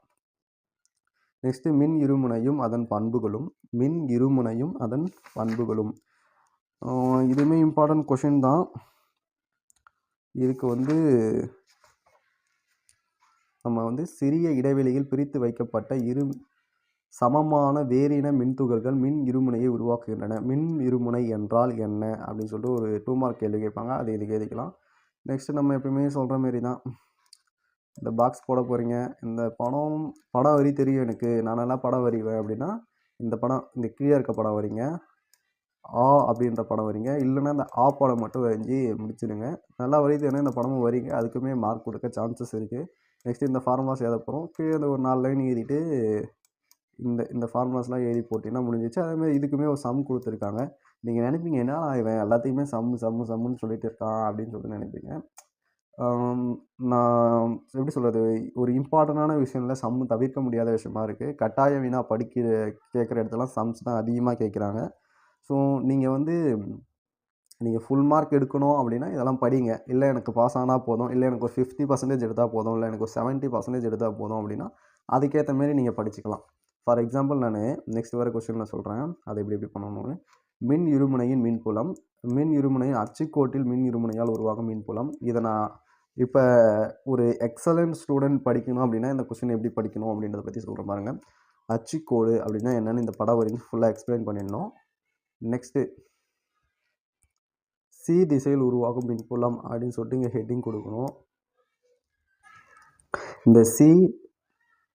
நெக்ஸ்ட்டு மின் இருமுனையும் அதன் பண்புகளும். மின் இருமுனையும் அதன் பண்புகளும் இதுவுமே இம்பார்ட்டன்ட் கொஷின் தான். இதுக்கு வந்து நம்ம வந்து சிறிய இடைவெளியில் பிரித்து வைக்கப்பட்ட இரு சமமான வேறின மின்துகள்கள் மின் இருமுனையை உருவாக்குகின்றன. மின் இருமுனை என்றால் என்ன அப்படின்னு சொல்லிட்டு ஒரு 2 மார்க் கேள்வி கேட்பாங்க. அது இதுக்கு எழுதிக்கலாம். நெக்ஸ்ட்டு நம்ம எப்பயுமே சொல்கிற மாரி தான் இந்த பாக்ஸ் போட போகிறீங்க. இந்த படம் வரி தெரியும் எனக்கு, நான் நல்லா படம் வரிவேன் அப்படின்னா இந்த படம் இங்கே கீழே இருக்க படம் வரிங்க. ஆ அப்படின்ற படம் வரீங்க. இல்லைன்னா இந்த ஆ படம் மட்டும் வரைஞ்சி முடிச்சிடுங்க. நல்லா வரையுதுன்னா இந்த படமும் வரீங்க. அதுக்குமே மார்க் கொடுக்க சான்சஸ் இருக்குது. நெக்ஸ்ட்டு இந்த ஃபார்முலாஸ் எழுத போகிறோம். கீழே ஒரு 4 லைன் எழுதிட்டு இந்த ஃபார்முலாஸ்லாம் எழுதி போட்டிங்கன்னா முடிஞ்சிச்சு. அதேமாதிரி இதுக்குமே ஒரு சம் கொடுத்துருக்காங்க. நீங்கள் நினைப்பீங்க என்னடா இவன் எல்லாத்தையுமே சம்முன்னு சொல்லிட்டு இருக்கான் அப்படின்னு சொல்லிட்டு நினைப்பீங்க. நான் எப்படி சொல்கிறது, ஒரு இம்பார்ட்டண்டான விஷயம்ல சம்மு தவிர்க்க முடியாத விஷயமா இருக்குது. கட்டாய வினா கேட்குற இடத்துலாம் சம்ஸ் தான் அதிகமாக கேட்குறாங்க. ஸோ நீங்கள் ஃபுல் மார்க் எடுக்கணும் அப்படின்னா இதெல்லாம் படிங்க. இல்லை எனக்கு பாஸ் ஆனால் போதும், இல்லை எனக்கு ஒரு 50% எடுத்தால் போதும், இல்லை எனக்கு ஒரு 70% எடுத்தால் போதும் அப்படின்னா அதுக்கேற்ற மாரி நீங்கள் படிச்சுக்கலாம். ஃபார் எக்ஸாம்பிள் நான் நெக்ஸ்ட் வர கொஸ்டினில் சொல்கிறேன் அதை எப்படி பண்ணணும்னு. மின் இருமுனையின் மின்புலம். மின் இருமுனையின் அச்சுக்கோட்டில் மின் இருமுனையால் உருவாகும் மின்புலம். இதை நான் இப்போ ஒரு எக்ஸலண்ட் ஸ்டூடெண்ட் படிக்கணும் அப்படின்னா இந்த கொஸ்டின் எப்படி படிக்கணும் அப்படின்றத பற்றி சொல்கிறேன் பாருங்க. அச்சுக்கோடு அப்படின்னா என்னென்னு இந்த படம் வரைஞ்சி ஃபுல்லாக எக்ஸ்பிளைன் பண்ணிடணும். நெக்ஸ்ட்டு சி திசையில் உருவாகும் மின்புலம் அப்படின்னு சொல்லிட்டு இங்கே ஹெட்டிங் கொடுக்கணும். இந்த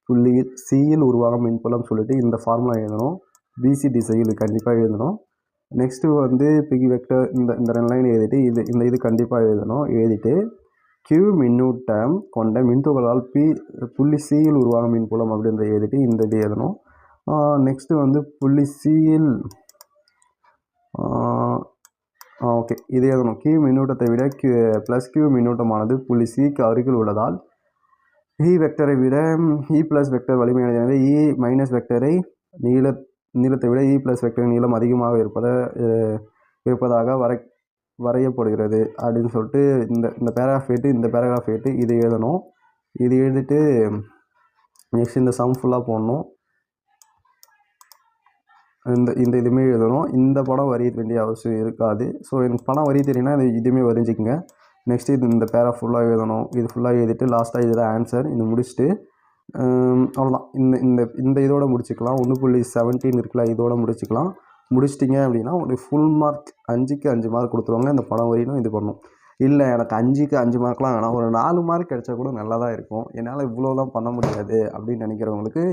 புள்ளியில் சியில் உருவாகும் மின்புலம் சொல்லிட்டு இந்த ஃபார்முலா எழுதணும். பிசி திசையில் கண்டிப்பாக எழுதணும். நெக்ஸ்ட்டு பிகி வெக்டர் இந்த 2 லைன் எழுதிட்டு இது கண்டிப்பாக எழுதணும். எழுதிட்டு கியூ மின்னூட்டம் கொண்ட மின்துகளால் புள்ளி சியில் உருவாகும் மின்புலம் அப்படின்றத எழுதிட்டு இந்த இது எழுதணும். நெக்ஸ்ட்டு புள்ளி சியில் ஓகே இது எழுதணும். கியூ மின்னூட்டத்தை விட +Q மின்னூட்டமானது புள்ளி சிக்கு அருகில் உள்ளதால் இ வெக்டரை விட இ ப்ளஸ் வெக்டர் வலிமையானது. எனவே இ மைனஸ் வெக்டரை நீளத்தை விட இ ப்ளஸ் வெக்டர் நீளம் அதிகமாக இருப்பதாக வரையப்படுகிறது அப்படின்னு சொல்லிட்டு இந்த பேராகிராஃப் இந்த பேராகிராஃப் இது எழுதணும். இது எழுதிட்டு நெக்ஸ்ட் இந்த சம் ஃபுல்லாக போடணும். இதுவுமே எழுதணும். இந்த படம் வரைய வேண்டிய அவசியம் இருக்காது. ஸோ எனக்கு படம் வரைய தெரியும்னா இதுவுமே வரைஞ்சிக்கங்க. நெக்ஸ்ட்டு இந்த பேரா ஃபுல்லாக எழுதணும். இது ஃபுல்லாக எழுதிட்டு லாஸ்ட்டாக இதுதான் ஆன்சர். இது முடிச்சுட்டு அவ்வளோதான். இந்த இதோட முடிச்சுக்கலாம். 1.17 இருக்குல்ல, இதோட முடிச்சுக்கலாம். முடிச்சிட்டிங்க அப்படின்னா ஒரு ஃபுல் மார்க் 5க்கு 5 மார்க் கொடுத்துருவாங்க. இந்த படம் வரையணும், இது பண்ணணும். இல்லை எனக்கு 5க்கு 5 மார்க்லாம் வேணாம், ஒரு 4 மார்க் கிடைச்சா கூட நல்லா தான் இருக்கும், என்னால் இவ்வளோலாம் பண்ண முடியாது அப்படின்னு நினைக்கிறவங்களுக்கு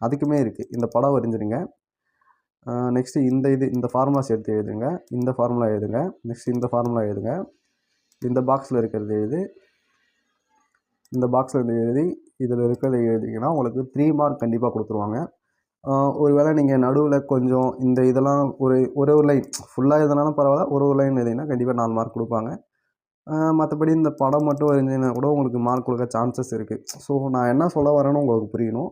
அதுக்குமே இருக்குது. இந்த படம் வரைஞ்சிருங்க. நெக்ஸ்ட்டு இந்த ஃபார்முலாஸ் எடுத்து எழுதுங்க. இந்த ஃபார்முலா எழுதுங்க. நெக்ஸ்ட் இந்த ஃபார்முலா எழுதுங்க. இந்த பாக்ஸில் இருக்கிறது இந்த பாக்ஸில் எழுதி இதில் இருக்கிறத எழுதிங்கன்னா உங்களுக்கு 3 மார்க் கண்டிப்பாக கொடுத்துருவாங்க. ஒரு வேளை நீங்கள் நடுவில் கொஞ்சம் இதெல்லாம் ஒரு லைன் ஃபுல்லாக எதுனாலும் பரவாயில்ல, ஒரு லைன் எழுதிங்கன்னா கண்டிப்பாக 4 மார்க் கொடுப்பாங்க. மற்றபடி இந்த படம் மட்டும் வரைஞ்சிங்கன்னா கூட உங்களுக்கு மார்க் கொடுக்க சான்சஸ் இருக்குது. ஸோ நான் என்ன சொல்ல வரேன்னு உங்களுக்கு புரியணும்.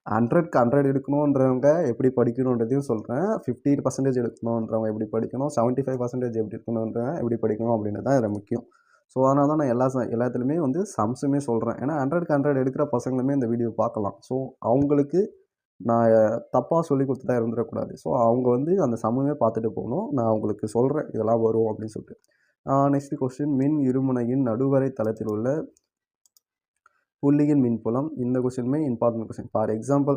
100க்கு 100 எடுக்கணுன்றவங்க எப்படி படிக்கணுன்றதையும் சொல்கிறேன். 50% எடுக்கணுன்றவங்க எப்படி படிக்கணும், 75% எப்படி இருக்கணுன்றவங்க எப்படி படிக்கணும் அப்படின்றது தான் இதில் முக்கியம். ஸோ அதனால தான் நான் எல்லாத்துலேயுமே வந்து சம்ஸுமே சொல்கிறேன். ஏன்னா 100க்கு 100 எடுக்கிற பசங்களுமே இந்த வீடியோ பார்க்கலாம். ஸோ அவங்களுக்கு நான் தப்பாக சொல்லிக் கொடுத்ததா இருந்துடக்கூடாது. ஸோ அவங்க வந்து அந்த சம்முமே பார்த்துட்டு போகணும். நான் அவங்களுக்கு சொல்கிறேன் இதெல்லாம் வரும் அப்படின்னு சொல்லிட்டு. நெக்ஸ்ட் கொஸ்டின், மின் இருமுனையின் நடுவரை தளத்தில் உள்ள புள்ளியின் மின்புலம். இந்த கொஸ்டினுமே இம்பார்ட்டன்ட் கொஸ்டின். ஃபார் எக்ஸாம்பிள்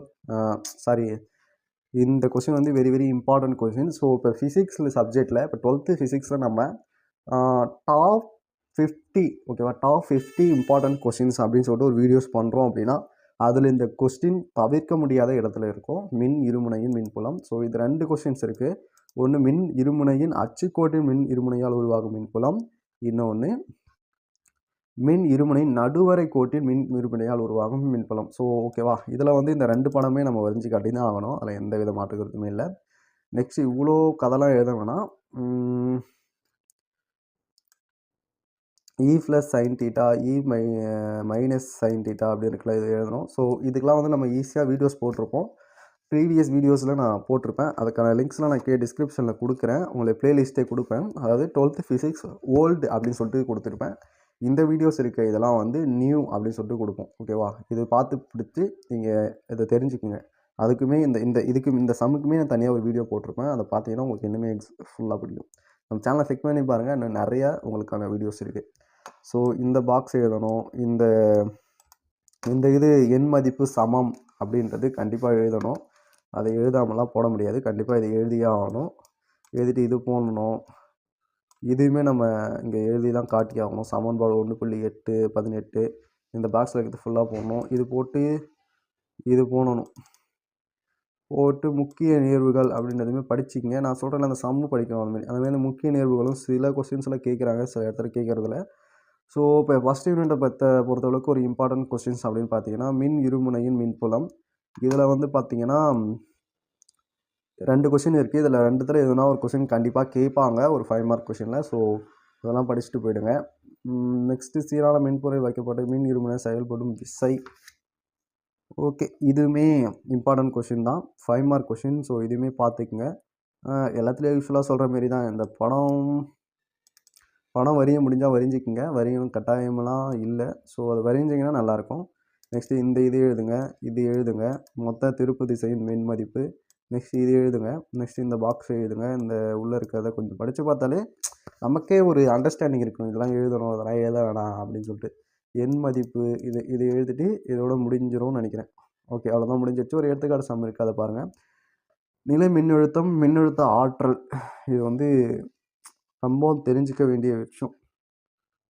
இந்த கொஸ்டின் வந்து very very important question. So இப்போ ஃபிசிக்ஸில் சப்ஜெக்டில் இப்போ 12th ஃபிசிக்ஸில் நம்ம டாப் 50 ஓகேவா, டாப் 50 இம்பார்ட்டன்ட் கொஸ்டின்ஸ் அப்படின்னு சொல்லிட்டு ஒரு வீடியோஸ் பண்ணுறோம் அப்படின்னா அதில் இந்த கொஸ்டின் தவிர்க்க முடியாத இடத்துல இருக்கும். மின் இருமுனையின் மின்புலம். ஸோ இது 2 கொஸ்டின்ஸ் இருக்குது. ஒன்று மின் இருமுனையின் அச்சுக்கோட்டின் மின் இருமுனையால் உருவாகும் மின்புலம், இன்னொன்று மின் இருமுனையின் நடுவரை கோட்டின் மின் இருமுனையால் உருவாகும் மின்புலம். ஸோ ஓகேவா, இதில் வந்து இந்த 2 படமே நம்ம வரைஞ்சி காட்டி தான் ஆகணும். அதில் எந்த வித மாற்று கருத்துமே இல்லை. நெக்ஸ்ட் இவ்வளோ கதைலாம் எழுத வேணாம். E + sin θ, E - sin θ அப்படி இருக்கலாம், இது எழுதணும். ஸோ இதுக்கெலாம் வந்து நம்ம ஈஸியாக வீடியோஸ் போட்டிருப்போம். ப்ரீவியஸ் வீடியோஸில் நான் போட்டிருப்பேன். அதுக்கான லிங்க்ஸ்லாம் நான் டிஸ்கிரிப்ஷனில் கொடுக்குறேன். உங்களுக்கு ப்ளேலிஸ்ட்டே கொடுப்பேன். அதாவது 12th ஃபிசிக்ஸ் ஓல்டு அப்படின்னு சொல்லிட்டு கொடுத்துருப்பேன். இந்த வீடியோஸ் இருக்க இதெல்லாம் வந்து நியூ அப்படின்னு சொல்லிட்டு கொடுப்போம். ஓகேவா, இது பார்த்து பிடிச்சி நீங்கள் இதை தெரிஞ்சுக்குங்க. அதுக்குமே இந்த சம்முக்குமே நான் தனியாக ஒரு வீடியோ போட்டிருப்பேன். அதை பார்த்தீங்கன்னா உங்களுக்கு இன்னுமே ஃபுல்லாக பிடிக்கும். நம்ம சேனலை செக் பண்ணி பாருங்கள், இன்னும் நிறையா உங்களுக்கான வீடியோஸ் இருக்குது. ஸோ இந்த பாக்ஸ் எழுதணும். இந்த இது எண் மதிப்பு சமம் அப்படின்றது கண்டிப்பாக எழுதணும். அதை எழுதாமலாம் போட முடியாது. கண்டிப்பாக இதை எழுதியே ஆகணும். எழுதிட்டு இது போடணும். இதுவுமே நம்ம இங்கே எழுதி தான் காட்டி ஆகணும். சமன்பாடு 1.8 18 இந்த பாக்ஸில் இருக்கிறது ஃபுல்லாக போடணும். இது போட்டு இது போடணும். போட்டு முக்கிய நேர்வுகள் அப்படின்றதுமே படிச்சிங்க. நான் சொல்கிறேன் அந்த சம்மு படிக்கணும். அதுமாதிரி அந்த முக்கிய நேர்வுகளும் சில கொஸ்டின்ஸில் கேட்குறாங்க, சில இடத்துல கேட்குறதில்ல. ஸோ இப்போ ஃபஸ்ட் யூனிட்டை பொறுத்தளவுக்கு ஒரு இம்பார்ட்டன்ட் கொஸ்டின்ஸ் அப்படின்னு பார்த்தீங்கன்னா, மின் இருமுனையின் மின்புலம். இதில் வந்து பார்த்தீங்கன்னா 2 கொஸ்டின் இருக்குது. இதில் 2த்துல எதுனா ஒரு கொஸ்டின் கண்டிப்பாக கேட்பாங்க ஒரு 5 மார்க் கொஸ்டினில். ஸோ இதெல்லாம் படிச்சுட்டு போயிடுங்க. நெக்ஸ்ட்டு சீரான மின்பொருள் வைக்கப்பட்ட மின் இருமுனை செயல்படும் விசை. ஓகே, இதுவுமே இம்பார்ட்டன்ட் கொஸ்டின் தான், 5 மார்க் கொஸ்டின். ஸோ இதுவுமே பார்த்துக்குங்க. எல்லாத்துலேயும் யூஸ்ஃபுல்லாக சொல்கிற மாரி தான். இந்த படம் வரைய முடிஞ்சால் வரைஞ்சிக்குங்க. வரையணும் கட்டாயமெல்லாம் இல்லை. ஸோ அது வரைஞ்சிங்கன்னா நல்லாயிருக்கும். நெக்ஸ்ட்டு இது எழுதுங்க. மொத்த திருப்பு திசையின் மின் மதிப்பு. நெக்ஸ்ட் இது எழுதுங்க. நெக்ஸ்ட் இந்த பாக்ஸ் எழுதுங்க. இந்த உள்ளே இருக்கிறத கொஞ்சம் படித்து பார்த்தாலே நமக்கே ஒரு அண்டர்ஸ்டாண்டிங் இருக்கும். இதெல்லாம் எழுதணும், அதெல்லாம் எழுத வேணாம் அப்படின்னு சொல்லிட்டு. எண் மதிப்பு இது எழுதிட்டு இதோட முடிஞ்சிரும்னு நினைக்கிறேன். ஓகே, அவ்வளோதான், முடிஞ்சிடுச்சு. ஒரு எடுத்துக்காட்டு சம் இருக்குது, அதை பாருங்கள். நிலை மின்னழுத்தம், மின்னழுத்த ஆற்றல். இது வந்து ரொம்ப தெரிஞ்சிக்க வேண்டிய விஷயம்.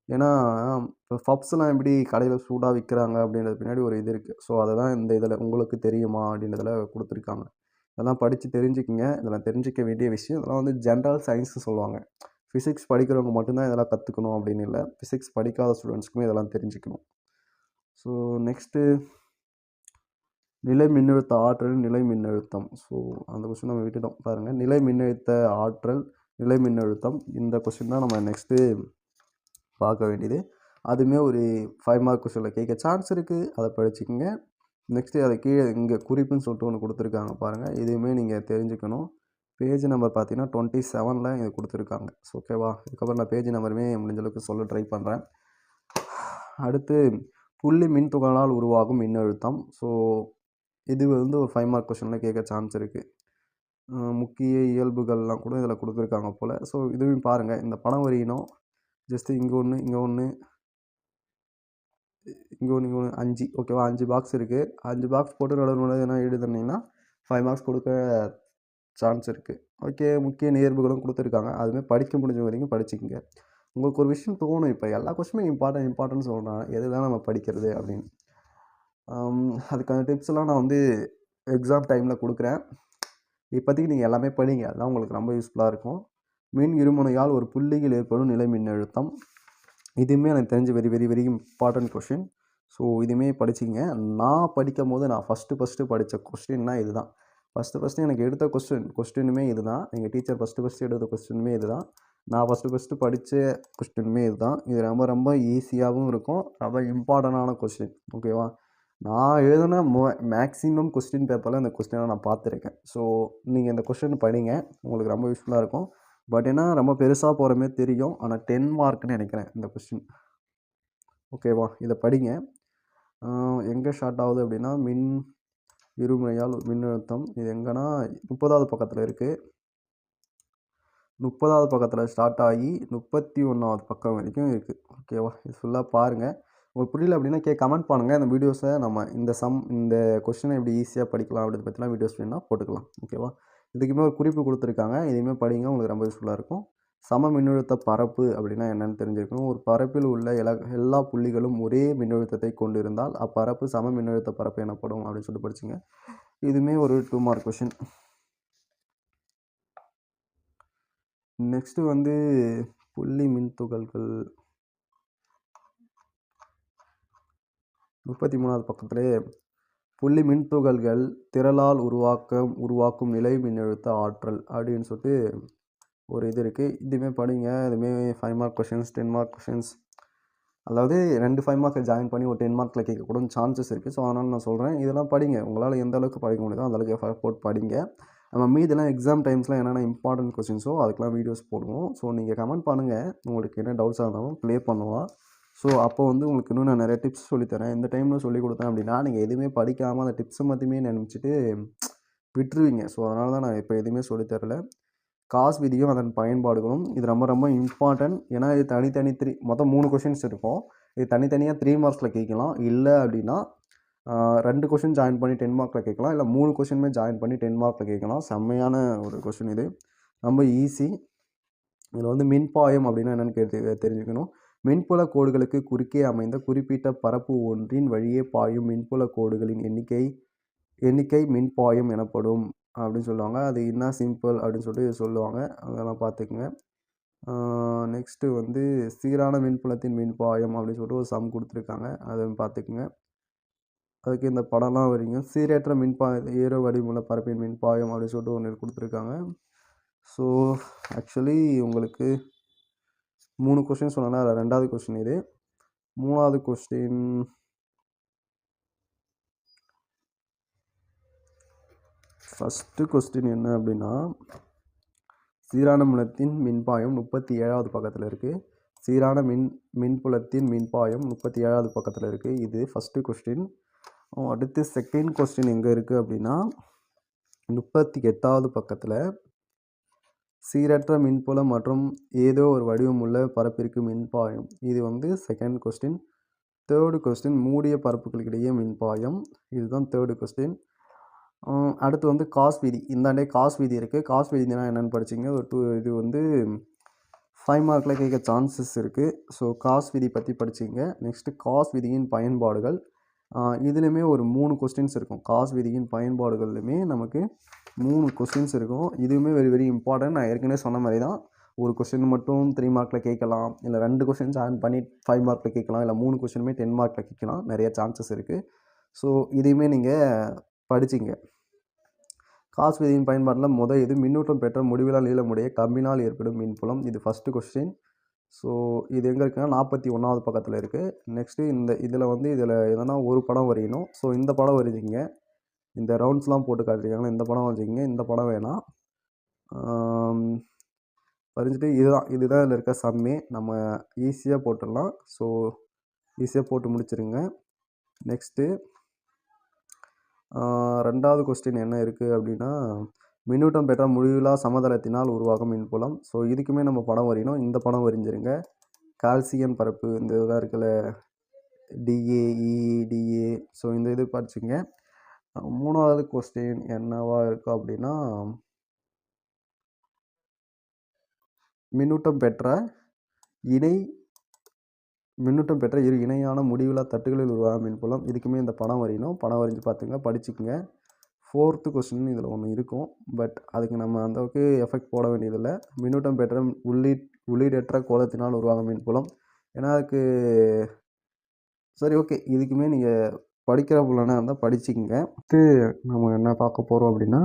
ஏன்னா இப்போ பப்ஸ்லாம் எப்படி கடையில் சூடாக விற்கிறாங்க அப்படின்றது பின்னாடி ஒரு இது இருக்குது. ஸோ அதை தான் இந்த இதில் உங்களுக்கு தெரியுமா அப்படின்றதில் கொடுத்துருக்காங்க. இதெல்லாம் படித்து தெரிஞ்சுக்கிங்க. இதெல்லாம் தெரிஞ்சிக்க வேண்டிய விஷயம். இதெல்லாம் வந்து ஜென்ரல் சயின்ஸ்னு சொல்லுவாங்க. ஃபிசிக்ஸ் படிக்கிறவங்க மட்டும்தான் இதெல்லாம் கற்றுக்கணும் அப்படின்னு இல்லை. ஃபிசிக்ஸ் படிக்காத ஸ்டூடெண்ட்ஸ்க்குமே இதெல்லாம் தெரிஞ்சுக்கணும். ஸோ நெக்ஸ்ட்டு நிலை மின்னழுத்த ஆற்றல், நிலை மின்னழுத்தம். ஸோ அந்த கொஸ்டின் நம்ம விட்டுட்டோம் பாருங்கள். நிலை மின்னழுத்த ஆற்றல், நிலை மின்னழுத்தம், இந்த கொஸ்டின் தான் நம்ம நெக்ஸ்ட்டு பார்க்க வேண்டியது. அதுவுமே ஒரு 5 மார்க் கொஸ்டினில் கேட்க சான்ஸ் இருக்குது. அதை படிச்சுக்கோங்க. நெக்ஸ்ட்டு அதை கீழே இங்கே குறிப்புன்னு சொல்லிட்டு ஒன்று கொடுத்துருக்காங்க பாருங்கள். இதுவுமே நீங்கள் தெரிஞ்சுக்கணும். பேஜ் நம்பர் பார்த்தீங்கன்னா 27ல் இது கொடுத்துருக்காங்க. ஸோ ஓகேவா, இதுக்கப்புறம் நான் பேஜ் நம்பருமே முடிஞ்சளவுக்கு சொல்ல ட்ரை பண்ணுறேன். அடுத்து புள்ளி மின் துகளால் உருவாகும் மின்னழுத்தம். ஸோ இது வந்து ஒரு 5 மார்க் கொஸ்டினில் கேட்க சான்ஸ் இருக்குது. முக்கிய இயல்புகள்லாம் கூட இதில் கொடுத்துருக்காங்க போல். ஸோ இதுவும் பாருங்கள். இந்த படம் வரையணும். ஜஸ்ட்டு இங்கே ஒன்று, இங்கே ஒன்று, இங்கே ஒன்று, இங்கே ஒன்று, 5 ஓகேவா, 5 பாக்ஸ் இருக்குது. 5 பாக்ஸ் போட்டு நடுவில் எதனா எழுதுனீங்கன்னா 5 மார்க்ஸ் கொடுக்க சான்ஸ் இருக்குது. ஓகே, முக்கிய நேர்வுகளும் கொடுத்துருக்காங்க. அதுவுமே படிக்க முடிஞ்ச வரைக்கும் படிச்சுக்கோங்க. உங்களுக்கு ஒரு விஷயம் தோணும், இப்போ எல்லா கொஸ்டினுமே இம்பார்ட்டன்ட் சொல்கிறாங்க, எது தான் நம்ம படிக்கிறது அப்படின்னு. அதுக்கான டிப்ஸ்லாம் நான் வந்து எக்ஸாம் டைமில் கொடுக்குறேன். இப்போதைக்கு நீங்கள் எல்லாமே படிங்க, அதுதான் உங்களுக்கு ரொம்ப யூஸ்ஃபுல்லாக இருக்கும். மின் இருமுனையால் ஒரு புள்ளியில் ஏற்படும் நிலை மின்னழுத்தம். இதுவுமே எனக்கு தெரிஞ்ச very very very important question. So இதுவுமே படிச்சிங்க. நான் படிக்கும் போது நான் ஃபஸ்ட்டு படித்த கொஸ்டின்னா இது தான். ஃபஸ்ட்டு எனக்கு எடுத்த கொஸ்டினுமே இது தான். எங்கள் டீச்சர் ஃபஸ்ட்டு எடுத்த கொஸ்டினுமே இது தான். நான் ஃபஸ்ட்டு படித்த கொஸ்டினுமே இதுதான். இது ரொம்ப ரொம்ப ஈஸியாகவும் இருக்கும், ரொம்ப இம்பார்ட்டண்டான கொஸ்டின். ஓகேவா? நான் எழுதின மேக்ஸிமம் கொஸ்டின் பேப்பரில் இந்த கொஸ்டினை நான் பார்த்துருக்கேன். ஸோ நீங்கள் இந்த கொஸ்டின் படிங்க, உங்களுக்கு ரொம்ப யூஸ்ஃபுல்லாக இருக்கும். பட் ஏன்னா ரொம்ப பெருசாக போகிற மாதிரி தெரியும், ஆனால் 10 மார்க்னு நினைக்கிறேன் இந்த கொஸ்டின். ஓகேவா? இதை படிங்க. எங்கே ஸ்டார்ட் ஆகுது அப்படின்னா, மின் இருமுனையால் மின்னழுத்தம். இது எங்கன்னா 30வது பக்கத்தில் இருக்குது. 30வது பக்கத்தில் ஸ்டார்ட் ஆகி 31வது பக்கம் வரைக்கும் இருக்குது. ஓகேவா? இது ஃபுல்லாக பாருங்கள். உங்களுக்கு புரியல அப்படின்னா கமெண்ட் பண்ணுங்கள். இந்த வீடியோஸை நம்ம இந்த கொஸ்டினை எப்படி ஈஸியாக படிக்கலாம் அப்படின்றத பற்றிலாம் வீடியோஸ் வேணும்னா போட்டுக்கலாம். ஓகேவா? இதுக்குமே ஒரு குறிப்பு கொடுத்துருக்காங்க, இதையுமே படிங்க, உங்களுக்கு ரொம்ப யூஸ்ஃபுல்லாக இருக்கும். சம மின்னழுத்த பரப்பு அப்படின்னா என்னென்னு தெரிஞ்சிருக்கணும். ஒரு பரப்பில் உள்ள எல்லா புள்ளிகளும் ஒரே மின்னழுத்தத்தை கொண்டிருந்தால் அப்பரப்பு சம மின்னழுத்த பரப்பு எனப்படும் அப்படின்னு சொல்லிட்டு படிச்சுங்க. இதுவுமே ஒரு 2 மார்க் கொஸ்டின். நெக்ஸ்ட்டு வந்து புள்ளி மின்துகள்கள் 33வது பக்கத்திலே புள்ளி மின்துகள்கள் திரளால் உருவாக்கும் நிலை மின்னழுத்த ஆற்றல் அப்படின்னு சொல்லிட்டு ஒரு இது இருக்குது. இதுவுமே படிங்க. இதுவுமே 5 மார்க் கொஷின்ஸ், 10 மார்க் கொஷின்ஸ். அதாவது 2 5 மார்க்கை ஜாயின் பண்ணி ஒரு 10 மார்க்கில் கேட்கக்கூட சான்சஸ் இருக்குது. ஸோ அதனால் நான் சொல்கிறேன், இதெல்லாம் படிங்க. உங்களால் எந்த அளவுக்கு படிக்க முடியுதோ அந்தளவுக்கு எஃபர்ட் போட்டு படிங்க. நம்ம மீதெல்லாம் எக்ஸாம் டைம்ஸில் என்னென்ன இம்பார்ட்டன்ட் கொஸ்டின்ஸோ அதுக்கெலாம் வீடியோஸ் போடுவோம். ஸோ நீங்கள் கமெண்ட் பண்ணுங்கள், உங்களுக்கு என்ன டவுட்ஸாக இருந்தாலும் க்ளியர் பண்ணுவோம். ஸோ அப்போ வந்து உங்களுக்கு இன்னும் நான் நிறைய டிப்ஸ் சொல்லித்தரேன். இந்த டைமில் சொல்லிக் கொடுத்தேன் அப்படின்னா நீங்கள் எதுவுமே படிக்காமல் அந்த டிப்ஸை மட்டுமே நினச்சிட்டு விட்டுருவீங்க. ஸோ அதனால தான் நான் இப்போ எதுவுமே சொல்லித்தரல. காஸ் விதியும் அதன் பயன்பாடுகளும் இது ரொம்ப ரொம்ப இம்பார்ட்டன்ட். ஏன்னா இது தனித்தனி மொத்தம் 3 கொஷின்ஸ் இருக்கும். இது தனித்தனியாக 3 மார்க்ஸில் கேட்கலாம். இல்லை அப்படின்னா 2 கொஷின் ஜாயின் பண்ணி 10 மார்க்கில் கேட்கலாம். இல்லை 3 கொஷினுமே ஜாயின் பண்ணி 10 மார்க்கில் கேட்கலாம். செம்மையான ஒரு கொஷின் இது, ரொம்ப ஈஸி. இதில் வந்து மின்பாயம் அப்படின்னா என்னென்னு தெரிஞ்சுக்கணும். மின்புல கோடுகளுக்கு குறுக்கே அமைந்த குறிப்பிட்ட பரப்பு ஒன்றின் வழியே பாயும் மின்புல கோடுகளின் எண்ணிக்கை மின்பாயம் எனப்படும் அப்படின்னு சொல்லுவாங்க. அது என்ன சிம்பிள் அப்படின்னு சொல்லிட்டு சொல்லுவாங்க, அதெல்லாம் பார்த்துக்குங்க. நெக்ஸ்ட்டு வந்து சீரான மின்புலத்தின் மின்பாயம் அப்படின்னு சொல்லிட்டு ஒரு சம் கொடுத்துருக்காங்க, அதை பார்த்துக்குங்க. அதுக்கு இந்த படம்லாம் வரீங்க. சீரற்ற ஏரோ வடிமுள்ள பரப்பின் மின்பாயம் அப்படின்னு சொல்லிட்டு ஒன்று கொடுத்துருக்காங்க. ஸோ ஆக்சுவலி உங்களுக்கு 3 கொஸ்டின் சொன்னேன்னா அதில் 2வது கொஸ்டின் இது. 3வது கொஸ்டின் ஃபஸ்ட்டு கொஸ்டின் என்ன அப்படின்னா, சீரான மின்புலத்தின் மின்பாயம் 37வது பக்கத்தில் இருக்குது. சீரான மின்புலத்தின் மின்பாயம் 37வது பக்கத்தில் இருக்குது. இது ஃபஸ்ட்டு கொஸ்டின். அடுத்து செகண்ட் கொஸ்டின் எங்கே இருக்குது அப்படின்னா 38வது பக்கத்தில் சீரற்ற மின்புலம் மற்றும் ஏதோ ஒரு வடிவமுள்ள பரப்பிற்கு மின்பாயம். இது வந்து செகண்ட் கொஸ்டின். தேர்டு கொஸ்டின் மூடிய பரப்புகளுக்கிடையே மின்பாயம். இதுதான் தேர்டு கொஸ்டின். அடுத்து வந்து காஸ் விதி. இந்தாண்டே காஸ் விதி இருக்குது. காஸ் விதினா என்னென்னு படிச்சிங்க. இது வந்து 5 மார்க்கில் கேட்க சான்சஸ் இருக்குது. ஸோ காஸ் விதி பற்றி படிச்சிங்க. நெக்ஸ்ட்டு காஸ் விதியின் பயன்பாடுகள். இதுலேயுமே ஒரு 3 கொஸ்டின்ஸ் இருக்கும். காஸ் விதியின் பயன்பாடுகள்லையுமே நமக்கு 3 கொஸ்டின்ஸ் இருக்கும். இதுவுமே வெரி வெரி இம்பார்ட்டன்ட். நான் ஏற்கனவே சொன்ன மாதிரி தான், ஒரு கொஸ்டின் மட்டும் 3 மார்க்கில் கேட்கலாம், இல்லை 2 கொஸ்டின் ஜாயின் பண்ணி 5 மார்க்கில் கேட்கலாம், இல்லை 3 கொஸ்டினுமே 10 மார்க்கில் கேட்கலாம். நிறைய சான்சஸ் இருக்குது. ஸோ இதையுமே நீங்கள் படிச்சிங்க. காஸ் விதியின் பயன்பாட்டில் இது மின்னூட்டம் பெற்ற முடிவிலா நீளமுடைய கம்பினால் ஏற்படும் மின்புலம். இது ஃபஸ்ட்டு கொஸ்டின். ஸோ இது எங்கே இருக்குன்னா 41வது பக்கத்தில் இருக்குது. நெக்ஸ்ட்டு இதில் எதனா ஒரு படம் வரையணும். ஸோ இந்த படம் வரைஞ்சிங்க. இந்த ரவுண்ட்ஸ்லாம் போட்டு காட்டுறீங்களா, இந்த படம் வரைஞ்சிங்க. இந்த படம் வேணாம், வரைஞ்சிட்டு இதுதான் இதில் இருக்க சம்மே. நம்ம ஈஸியாக போட்டுடலாம். ஸோ ஈஸியாக போட்டு முடிச்சிருங்க. நெக்ஸ்ட்டு 2வது கொஸ்டின் என்ன இருக்குது அப்படின்னா, மின்னூட்டம் பெற்ற முடிவிலா சமதளத்தினால் உருவாகும் மின்புலம். ஸோ இதுக்குமே நம்ம படம் வரையணும். இந்த படம் வரைஞ்சிருங்க. கால்சியம் பரப்பு இந்த இதெல்லாம் இருக்குல்ல, டிஏ. ஸோ இந்த இது படிச்சுங்க. 3வது கொஸ்டின் என்னவா இருக்கும் அப்படின்னா, மின்னூட்டம் பெற்ற இரு இணையான முடிவிலா தட்டுகளில் உருவாகும் மின்புலம். இதுக்குமே இந்த படம் வரையணும். படம் வரைஞ்சி பார்த்துங்க, படிச்சுக்குங்க. 4th கொஸ்டின் இதில் ஒன்று இருக்கும். பட் அதுக்கு நம்ம அந்தளவுக்கு எஃபெக்ட் போட வேண்டியதில்லை. மின்னூட்டம் பெற்ற உள்ளீடற்ற கோலத்தினால் உருவாகும் மின்புலம். ஏன்னா அதுக்கு சரி, ஓகே. இதுக்குமே நீங்கள் படிக்கிற புள்ளனா இருந்தால் படிச்சுக்கங்க. நம்ம என்ன பார்க்க போகிறோம் அப்படின்னா,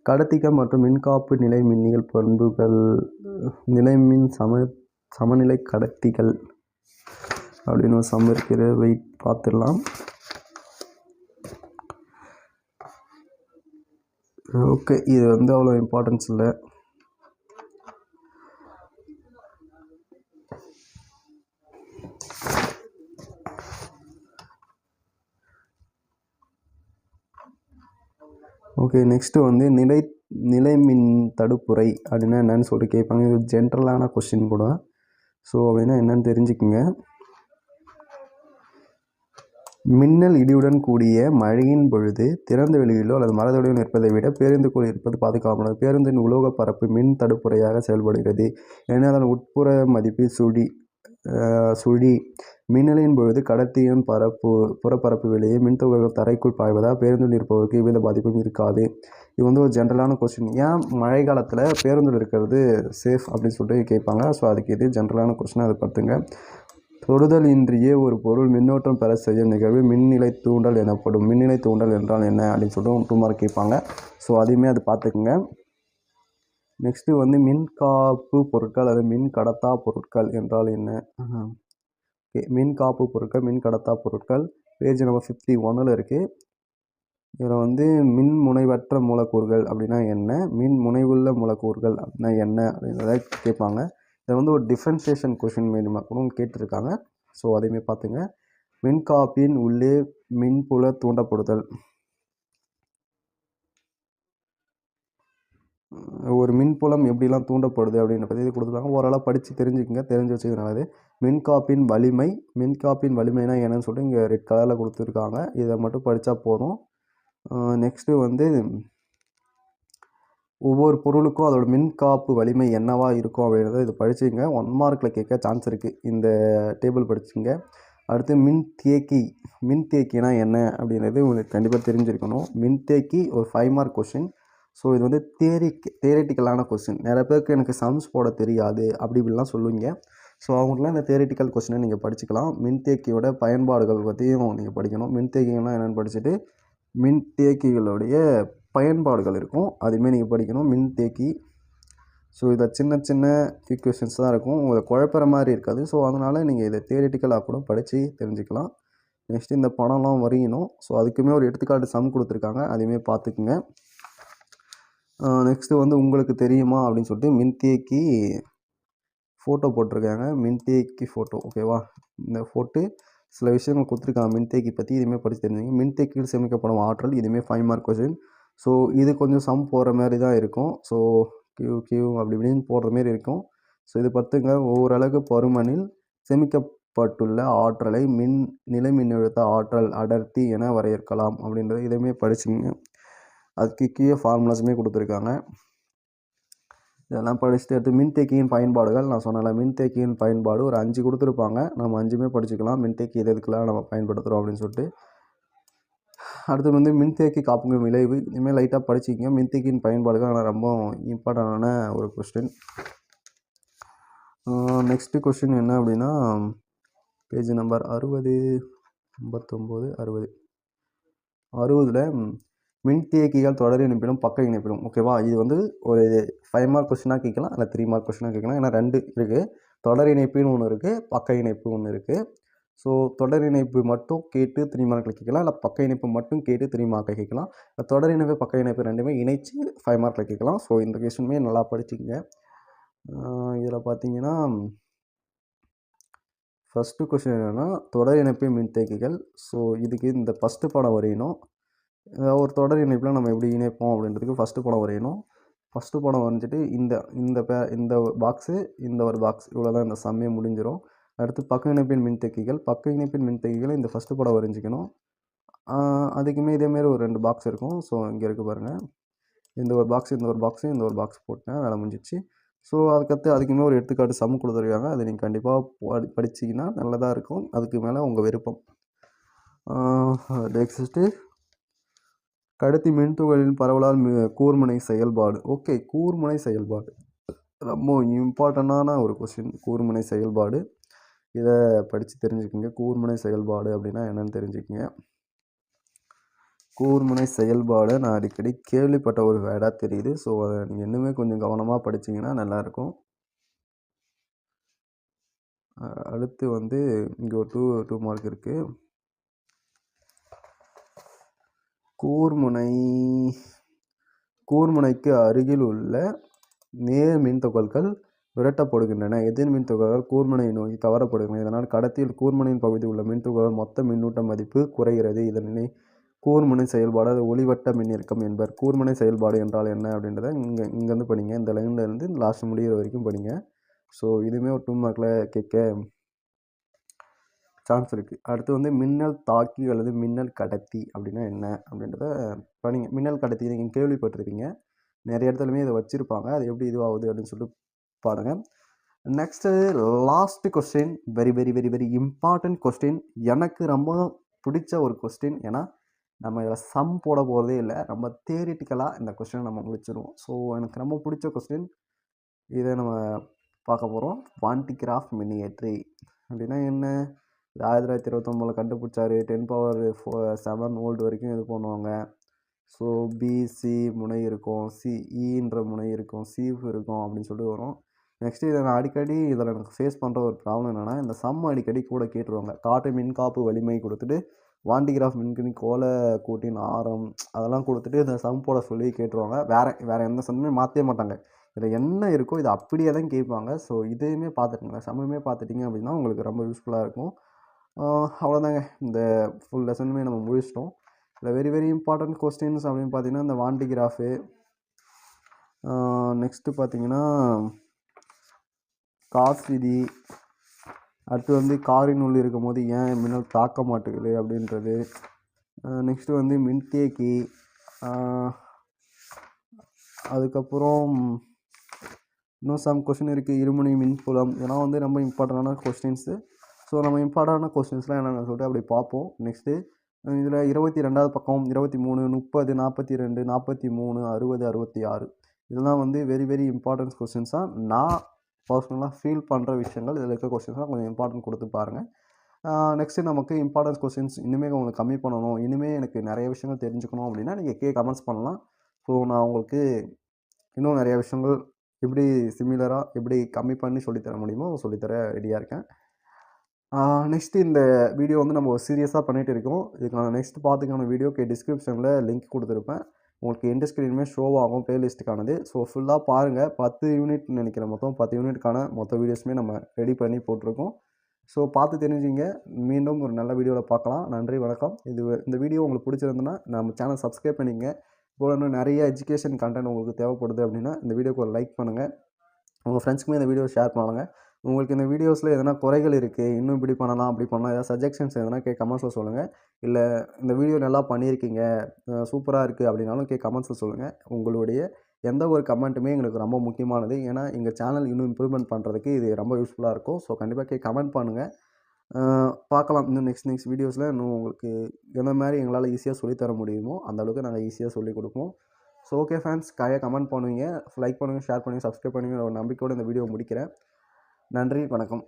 கடத்திகள் மற்றும் மின்காப்பு நிலை மின்னியல் பண்புகள் நிலைமின் சமநிலை கடத்திகள் அப்படின்னு ஒரு சம் இருக்கிற வெயிட் பார்த்துடலாம். ஓகே, இது வந்து அவ்வளோ இம்பார்ட்டன்ஸ் இல்லை. ஓகே, நெக்ஸ்ட்டு வந்து நிலைமின் தடுப்புரை அப்படின்னா என்னன்னு சொல்லிட்டு கேட்பாங்க. இது ஜென்ரலான கொஸ்டின் கூட. ஸோ அப்படின்னா என்னன்னு தெரிஞ்சுக்குங்க. மின்னல் இடியுடன் கூடிய மழையின் பொழுது திறந்த வெளியிலோ அல்லது மரத்தடியில் இருப்பதை விட பேருந்துக்குள் இருப்பது பாதுகாப்பானது. பேருந்தின் உலோக பரப்பு மின் தடுப்புரையாக செயல்படுகிறது. ஏன்னா அதன் உட்புற மதிப்பு சுழி மின்னலின் பொழுது கடத்தியின் புறப்பரப்பு வெளியே மின்துகள்கள் தரைக்குள் பாய்வதால் பேருந்தில் இருப்பவருக்கு எவ்வித பாதிப்பும் இருக்காது. இது வந்து ஒரு ஜென்ரலான கொஸ்டின். ஏன் மழை காலத்தில் பேருந்தில் இருக்கிறது சேஃப் அப்படின்னு சொல்லிட்டு கேட்பாங்க. ஸோ அதுக்கு இது ஜென்ரலான கொஸ்டின், அதை பார்த்துங்க. தொடுதல் இன்றியே ஒரு பொருள் மின்னோட்டம் பெற செய்யும் நிகழ்வு மின்னிலை தூண்டல் எனப்படும். மின்னிலை தூண்டல் என்றால் என்ன அப்படின்னு சொல்லிட்டு 2 மார்க் கேட்பாங்க. ஸோ அதையுமே அது பார்த்துக்குங்க. நெக்ஸ்ட்டு வந்து மின்காப்பு பொருட்கள் அல்லது மின் கடத்தா பொருட்கள் என்றால் என்ன? மின் காப்பு பொருட்கள், மின் கடத்தா பொருட்கள் பேஜ் நம்பர் 51 இருக்குது. இதில் வந்து மின் முனைவற்ற மூலக்கூறுகள் அப்படின்னா என்ன, மின் முனைவுள்ள மூலக்கூறுகள் அப்படின்னா என்ன அப்படின்றத கேட்பாங்க. இதை வந்து ஒரு டிஃப்ரென்சியேஷன் கொஷின் வேணுமா கூட கேட்டிருக்காங்க. ஸோ அதையுமே பார்த்துங்க. மின்காப்பின் உள்ளே மின்புல தூண்டப்படுதல். ஒரு மின்புலம் எப்படிலாம் தூண்டப்படுது அப்படின்னு பற்றி கொடுத்துருக்காங்க. ஓரளவு படித்து தெரிஞ்சுக்கங்க, தெரிஞ்சு வச்சுக்கிறனால. மின்காப்பின் வலிமை, மின்காப்பின் வலிமைனா என்னன்னு சொல்லிட்டு இங்கே ரெட் கலரில் கொடுத்துருக்காங்க. இதை மட்டும் படித்தா போதும். நெக்ஸ்ட்டு வந்து ஒவ்வொரு பொருளுக்கும் அதோட மின்காப்பு வலிமை என்னவா இருக்கும் அப்படின்றத இது படிச்சுங்க. 1 மார்க்கில் கேட்க சான்ஸ் இருக்குது. இந்த டேபிள் படிச்சுங்க. அடுத்து மின்தேக்கினா என்ன அப்படின்றது உங்களுக்கு கண்டிப்பாக தெரிஞ்சிருக்கணும். மின்தேக்கி ஒரு 5 மார்க் கொஸ்டின். ஸோ இது வந்து தியரிட்டிக்கலான கொஸ்டின். நிறைய பேருக்கு எனக்கு சம்ஸ் போட தெரியாது அப்படி இப்படிலாம் சொல்லுவீங்க. ஸோ அவங்களுக்குலாம் இந்த தியரிட்டிக்கல் கொஸ்டினை நீங்கள் படிச்சுக்கலாம். மின்தேக்கியோட பயன்பாடுகள் பற்றியும் நீங்கள் படிக்கணும். மின்தேக்கிகள்லாம் என்னென்னு படிச்சுட்டு மின்தேக்கிகளுடைய பயன்பாடுகள் இருக்கும், அதுவுமே நீங்கள் படிக்கணும். மின்தேக்கி. ஸோ இதை சின்ன சின்ன ஈக்குவேஷன்ஸ் தான் இருக்கும், உங்களை குழப்புற மாதிரி இருக்காது. ஸோ அதனால் நீங்கள் இதை தியரிட்டிக்கலாக கூட படித்து தெரிஞ்சுக்கலாம். நெக்ஸ்ட்டு இந்த படம்லாம் வரையணும். ஸோ அதுக்குமே ஒரு எடுத்துக்காட்டு சம் கொடுத்துருக்காங்க, அதையுமே பார்த்துக்குங்க. நெக்ஸ்ட்டு வந்து உங்களுக்கு தெரியுமா அப்படின்னு சொல்லிட்டு மின்தேக்கி ஃபோட்டோ போட்டிருக்காங்க. மின்தேக்கி ஃபோட்டோ ஓகேவா. இந்த ஃபோட்டோ சில விஷயங்கள் கொடுத்துருக்காங்க மின்தேக்கி பற்றி, இதுவுமே படித்து தெரிஞ்சுங்க. மின்தேக்கியில் சேமிக்கப்படும் ஆற்றல், இதுவுமே 5 மார்க் கொஸ்டின். ஸோ இது கொஞ்சம் சம் போடுற மாதிரி தான் இருக்கும். ஸோ கியூ அப்படி இப்படின்னு போடுற மாரி இருக்கும். ஸோ இது பார்த்துங்க. ஓரளவு பருமனில் சேமிக்கப்பட்டுள்ள ஆற்றலை நிலை மின்னழுத்த ஆற்றல் அடர்த்தி என வரையறுக்கலாம் அப்படின்றது இதையுமே படிச்சுங்க. அதுக்கு கீழே ஃபார்முலாஸுமே கொடுத்துருக்காங்க. இதெல்லாம் படிச்சுட்டு அடுத்து மின்தேக்கியின் பயன்பாடுகள். நான் சொன்னல மின்தேக்கியின் பயன்பாடு ஒரு 5 கொடுத்துருப்பாங்க. நம்ம 5மே படிச்சுக்கலாம். மின்தேக்கி எதுக்கெல்லாம் நம்ம பயன்படுத்துகிறோம் அப்படின்னு சொல்லிட்டு. அடுத்து வந்து மின்தேக்கி காப்புக்கும் விளைவு, இனிமேல் லைட்டாக படிச்சுக்கிங்க. மின்தேக்கியின் பயன்பாடுகள் ஆனால் ரொம்ப இம்பார்ட்டண்டான ஒரு கொஸ்டின். நெக்ஸ்ட்டு கொஸ்டின் என்ன அப்படின்னா பேஜ் நம்பர் 60, 59, 60. 60ல் மின்தேக்கிகள் தொடர் இணைப்பிலும் பக்க இணைப்பிலும். ஓகேவா. இது வந்து ஒரு 5 மார்க் கொஸ்டினாக கேட்கலாம், இல்லை 3 மார்க் கொஸ்டினாக கேட்கலாம். ஏன்னா 2 இருக்குது. தொடர் இணைப்புன்னு ஒன்று இருக்குது, பக்க இணைப்பு ஒன்று இருக்குது. ஸோ தொடர் இணைப்பு மட்டும் கேட்டு 3 மார்க்கில் கேட்கலாம், இல்லை பக்க இணைப்பு மட்டும் கேட்டு 3 மார்க்கில் கேட்கலாம். தொடர் இணைப்பு பக்க இணைப்பு ரெண்டுமே இணைச்சு 5 மார்க்கில் கேட்கலாம். ஸோ இந்த கொஸ்டினுமே நல்லா படிச்சுக்கங்க. இதில் பார்த்தீங்கன்னா ஃபஸ்ட்டு கொஸ்டின் என்னென்னா தொடர் இணைப்பு மின்தேக்கிகள். ஸோ இதுக்கு இந்த ஃபஸ்ட்டு படம் வரையணும். ஒரு தொடர் இணைப்பில் நம்ம எப்படி இணைப்போம் அப்படின்றதுக்கு ஃபஸ்ட்டு படம் வரையணும். ஃபஸ்ட்டு படம் வரைஞ்சிட்டு இந்த பாக்ஸு இந்த ஒரு பாக்ஸ் இவ்வளோ தான் இந்த சம்மே முடிஞ்சிடும். அடுத்து பக்க இணைப்பின் மின்தேக்கிகள். பக்க இணைப்பின் மின்தேக்கிகளை இந்த ஃபஸ்ட்டு படம் வரைஞ்சிக்கணும். அதுக்குமே இதேமாரி ஒரு 2 பாக்ஸ் இருக்கும். ஸோ இங்கே இருக்குது பாருங்கள். இந்த ஒரு பாக்ஸ், இந்த ஒரு பாக்ஸு, இந்த ஒரு பாக்ஸ் போட்டேன், வேலை முடிஞ்சிச்சு. ஸோ அதுக்குமே ஒரு எடுத்துக்காட்டு சம் கொடுத்துருக்காங்க. அதை நீங்கள் கண்டிப்பாக படிச்சிங்கன்னா நல்லதாக இருக்கும். அதுக்கு மேலே உங்கள் விருப்பம். நெக்ஸ்ட்டு கடத்தி மின்துகளின் பரவலால் கூர்முனை செயல்பாடு. ஓகே, கூர்முனை செயல்பாடு ரொம்ப இம்பார்ட்டண்டான ஒரு கொஸ்டின். கூர்முனை செயல்பாடு இதை படித்து தெரிஞ்சுக்கோங்க. கூர்முனை செயல்பாடு அப்படின்னா என்னென்னு தெரிஞ்சுக்கோங்க. கூர்முனை செயல்பாடு நான் அடிக்கடி கேள்விப்பட்ட ஒரு வேர்டாக தெரியுது. ஸோ அதை நீங்கள் இன்னுமே கொஞ்சம் கவனமாக படிச்சிங்கன்னா நல்லாயிருக்கும். அடுத்து வந்து இங்கே ஒரு 2 மார்க் இருக்குது. கூர்முனைக்கு அருகில் உள்ள நேர் மின்துகள்கள் விரட்டப்படுகின்றன. எதிர் மின்துகள்கள் கூர்முனையை நோக்கி கவரப்படுகின்றன. இதனால் கடத்தியில் கூர்முனையின் பகுதியில் உள்ள மின்துகள்கள் மொத்த மின்னூட்ட மதிப்பு குறைகிறது. இதனை கூர்முனை செயல்பாடு அது ஒளிவட்ட மின்னிறக்கம் என்பர். கூர்முனை செயல்பாடு என்றால் என்ன அப்படின்றத இங்கேருந்து படிங்க. இந்த லைனில் இருந்து லாஸ்ட் முடிகிற வரைக்கும் படிங்க. ஸோ இதுவுமே ஒரு 2 மார்க்கில் கேட்க சான்ஸ் இருக்குது. அடுத்து வந்து மின்னல் தாக்கி அல்லது மின்னல் கடத்தி அப்படின்னா என்ன அப்படின்றத படிங்க. மின்னல் கடத்தி நீங்கள் கேள்விப்பட்டிருப்பீங்க, நிறைய இடத்துலையுமே இதை வச்சுருப்பாங்க. அது எப்படி இதுவாகுது அப்படின்னு சொல்லிட்டு பாருங்க. Next last question, very very very very important question. எனக்கு ரொம்ப பிடிச்ச ஒரு கொஸ்டின். ஏன்னா நம்ம இதில் சம் போட போகிறதே இல்லை, நம்ம தியரிட்டிக்கலாக இந்த கொஸ்டினை நம்ம முடிச்சிடுவோம். ஸோ எனக்கு ரொம்ப பிடிச்ச கொஸ்டின், இதை நம்ம பார்க்க போகிறோம். வான் டி கிராஃப் மினியேட்ரி அப்படின்னா என்ன? 1929 கண்டுபிடிச்சாரு. 10⁻7 வோல்ட் வரைக்கும் இது பண்ணுவாங்க. ஸோ பிசி முனை இருக்கும், சிஇன்ற முனை இருக்கும், சீஃப் இருக்கும் அப்படின்னு சொல்லிட்டு வரும். நெக்ஸ்ட்டு இதை நான் அடிக்கடி இதில் எனக்கு ஃபேஸ் பண்ணுற ஒரு ப்ராப்ளம் என்னென்னா, இந்த சம் அடிக்கடி கூட கேட்டுருவாங்க. காற்று மின்காப்பு வலிமை கொடுத்துட்டு வாண்டிகிராஃப் மின்கணி கோல கூட்டின் ஆரம் அதெல்லாம் கொடுத்துட்டு இந்த சம் போட சொல்லி கேட்டுருவாங்க. வேறு எந்த சம்மே மாற்றவே மாட்டாங்க. இதில் என்ன இருக்கோ இதை அப்படியே தான் கேட்பாங்க. ஸோ இதையுமே பார்த்துட்டுங்க, சம்முமே பார்த்துட்டிங்க அப்படின்னா உங்களுக்கு ரொம்ப யூஸ்ஃபுல்லாக இருக்கும். அவ்வளோதாங்க, இந்த ஃபுல் லெசனுமே நம்ம முடிச்சிட்டோம். இதில் வெரி வெரி இம்பார்ட்டன்ட் கொஸ்டின்ஸ் அப்படின்னு பார்த்தீங்கன்னா இந்த வாண்டிகிராஃபு, நெக்ஸ்ட்டு பார்த்தீங்கன்னா காஸ் விதி, அடுத்து வந்து காரின் உள்ள இருக்கும் போது ஏன் மின்னல் தாக்க மாட்டேங்குது அப்படின்றது, நெக்ஸ்ட்டு வந்து மின்தேக்கி, அதுக்கப்புறம் இன்னும் சம் கொஸ்டின் இருக்குது. இருமுனை மின்புலம், இதெல்லாம் வந்து ரொம்ப இம்பார்ட்டண்டான கொஸ்டின்ஸு. ஸோ நம்ம இம்பார்ட்டண்டான கொஸ்டின்ஸ்லாம் என்னென்னு சொல்லிட்டு அப்படி பார்ப்போம். நெக்ஸ்ட்டு இதில் 22வது பக்கம் 23, 30, 42, 43, 60, 66 இதெல்லாம் வந்து வெரி வெரி இம்பார்ட்டன்ட் கொஸ்டின்ஸாக நான் பர்சனலாக ஃபீல் பண்ணுற விஷயங்கள். இதில் இருக்க கொஸ்டின்ஸ்லாம் கொஞ்சம் இம்பார்ட்டன்ட் கொடுத்து பாருங்கள். நெக்ஸ்ட்டு நமக்கு இம்பார்ட்டன்ஸ் கொஸ்டின்ஸ் இனிமேல் உங்களுக்கு கம்மி பண்ணணும், இனிமேல் எனக்கு நிறைய விஷயங்கள் தெரிஞ்சுக்கணும் அப்படின்னா நீங்கள் கமெண்ட்ஸ் பண்ணலாம். ஸோ நான் உங்களுக்கு இன்னும் நிறைய விஷயங்கள் எப்படி சிமிலராக எப்படி கம்மி பண்ணி சொல்லித்தர முடியுமோ சொல்லித்தர ரெடியாக இருக்கேன். நெக்ஸ்ட்டு இந்த வீடியோ வந்து நம்ம சீரியஸாக பண்ணிகிட்டு இருக்கோம். இதுக்கான நெக்ஸ்ட் பார்த்துக்கான வீடியோக்கு டிஸ்கிரிப்ஷனில் லிங்க் கொடுத்துருப்பேன். உங்களுக்கு எண்ட் ஸ்க்ரீனுமே ஷோ ஆகும் ப்ளேலிஸ்ட்டுக்கானது. ஸோ ஃபுல்லாக பாருங்கள். 10 யூனிட் நினைக்கிறேன், மொத்தம் 10 யூனிட்டுக்கான மொத்த வீடியோஸுமே நம்ம ரெடி பண்ணி போட்டிருக்கோம். ஸோ பார்த்து தெரிஞ்சுங்க. மீண்டும் ஒரு நல்ல வீடியோவில் பார்க்கலாம். நன்றி, வணக்கம். இந்த வீடியோ உங்களுக்கு பிடிச்சிருந்துன்னா நம்ம சேனல் சப்ஸ்கிரைப் பண்ணிங்க. இப்போ இன்னும் நிறைய எஜுகேஷன் கண்டென்ட் உங்களுக்கு தேவைப்படுது அப்படின்னா இந்த வீடியோக்கு ஒரு லைக் பண்ணுங்கள். உங்கள் ஃப்ரெண்ட்ஸ்க்குமே இந்த வீடியோ ஷேர் பண்ணுங்கள். உங்களுக்கு இந்த வீடியோஸில் எதனா குறைகள் இருக்குது, இன்னும் இப்படி பண்ணலாம் அப்படி பண்ணலாம், ஏதாவது சஜஷன்ஸ் எதனா கமெண்ட்ஸில் சொல்லுங்கள். இல்லை இந்த வீடியோ நல்லா பண்ணியிருக்கீங்க, சூப்பராக இருக்குது அப்படின்னாலும் கமெண்ட்ஸில் சொல்லுங்கள். உங்களுடைய எந்த ஒரு கமெண்ட்டுமே எங்களுக்கு ரொம்ப முக்கியமானது. ஏன்னா எங்கள் சேனல் இன்னும் இம்ப்ரூவ்மெண்ட் பண்ணுறதுக்கு இது ரொம்ப யூஸ்ஃபுல்லாக இருக்கும். ஸோ கண்டிப்பாக கமெண்ட் பண்ணுங்கள். பார்க்கலாம் இன்னும் நெக்ஸ்ட் வீடியோஸில் இன்னும் உங்களுக்கு எந்த மாதிரி எங்களால் ஈஸியாக சொல்லித்தர முடியுமோ அந்தளவுக்கு நாங்கள் ஈஸியாக சொல்லிக் கொடுப்போம். ஸோ ஓகே ஃப்ரெண்ட்ஸ், கமெண்ட் பண்ணுவீங்க, லைக் பண்ணுங்கள், ஷேர் பண்ணுங்கள், சப்ஸ்கிரைப் பண்ணுங்கள். ஒரு நம்பிக்கையோடு இந்த வீடியோ முடிக்கிறேன். நன்றி, வணக்கம்.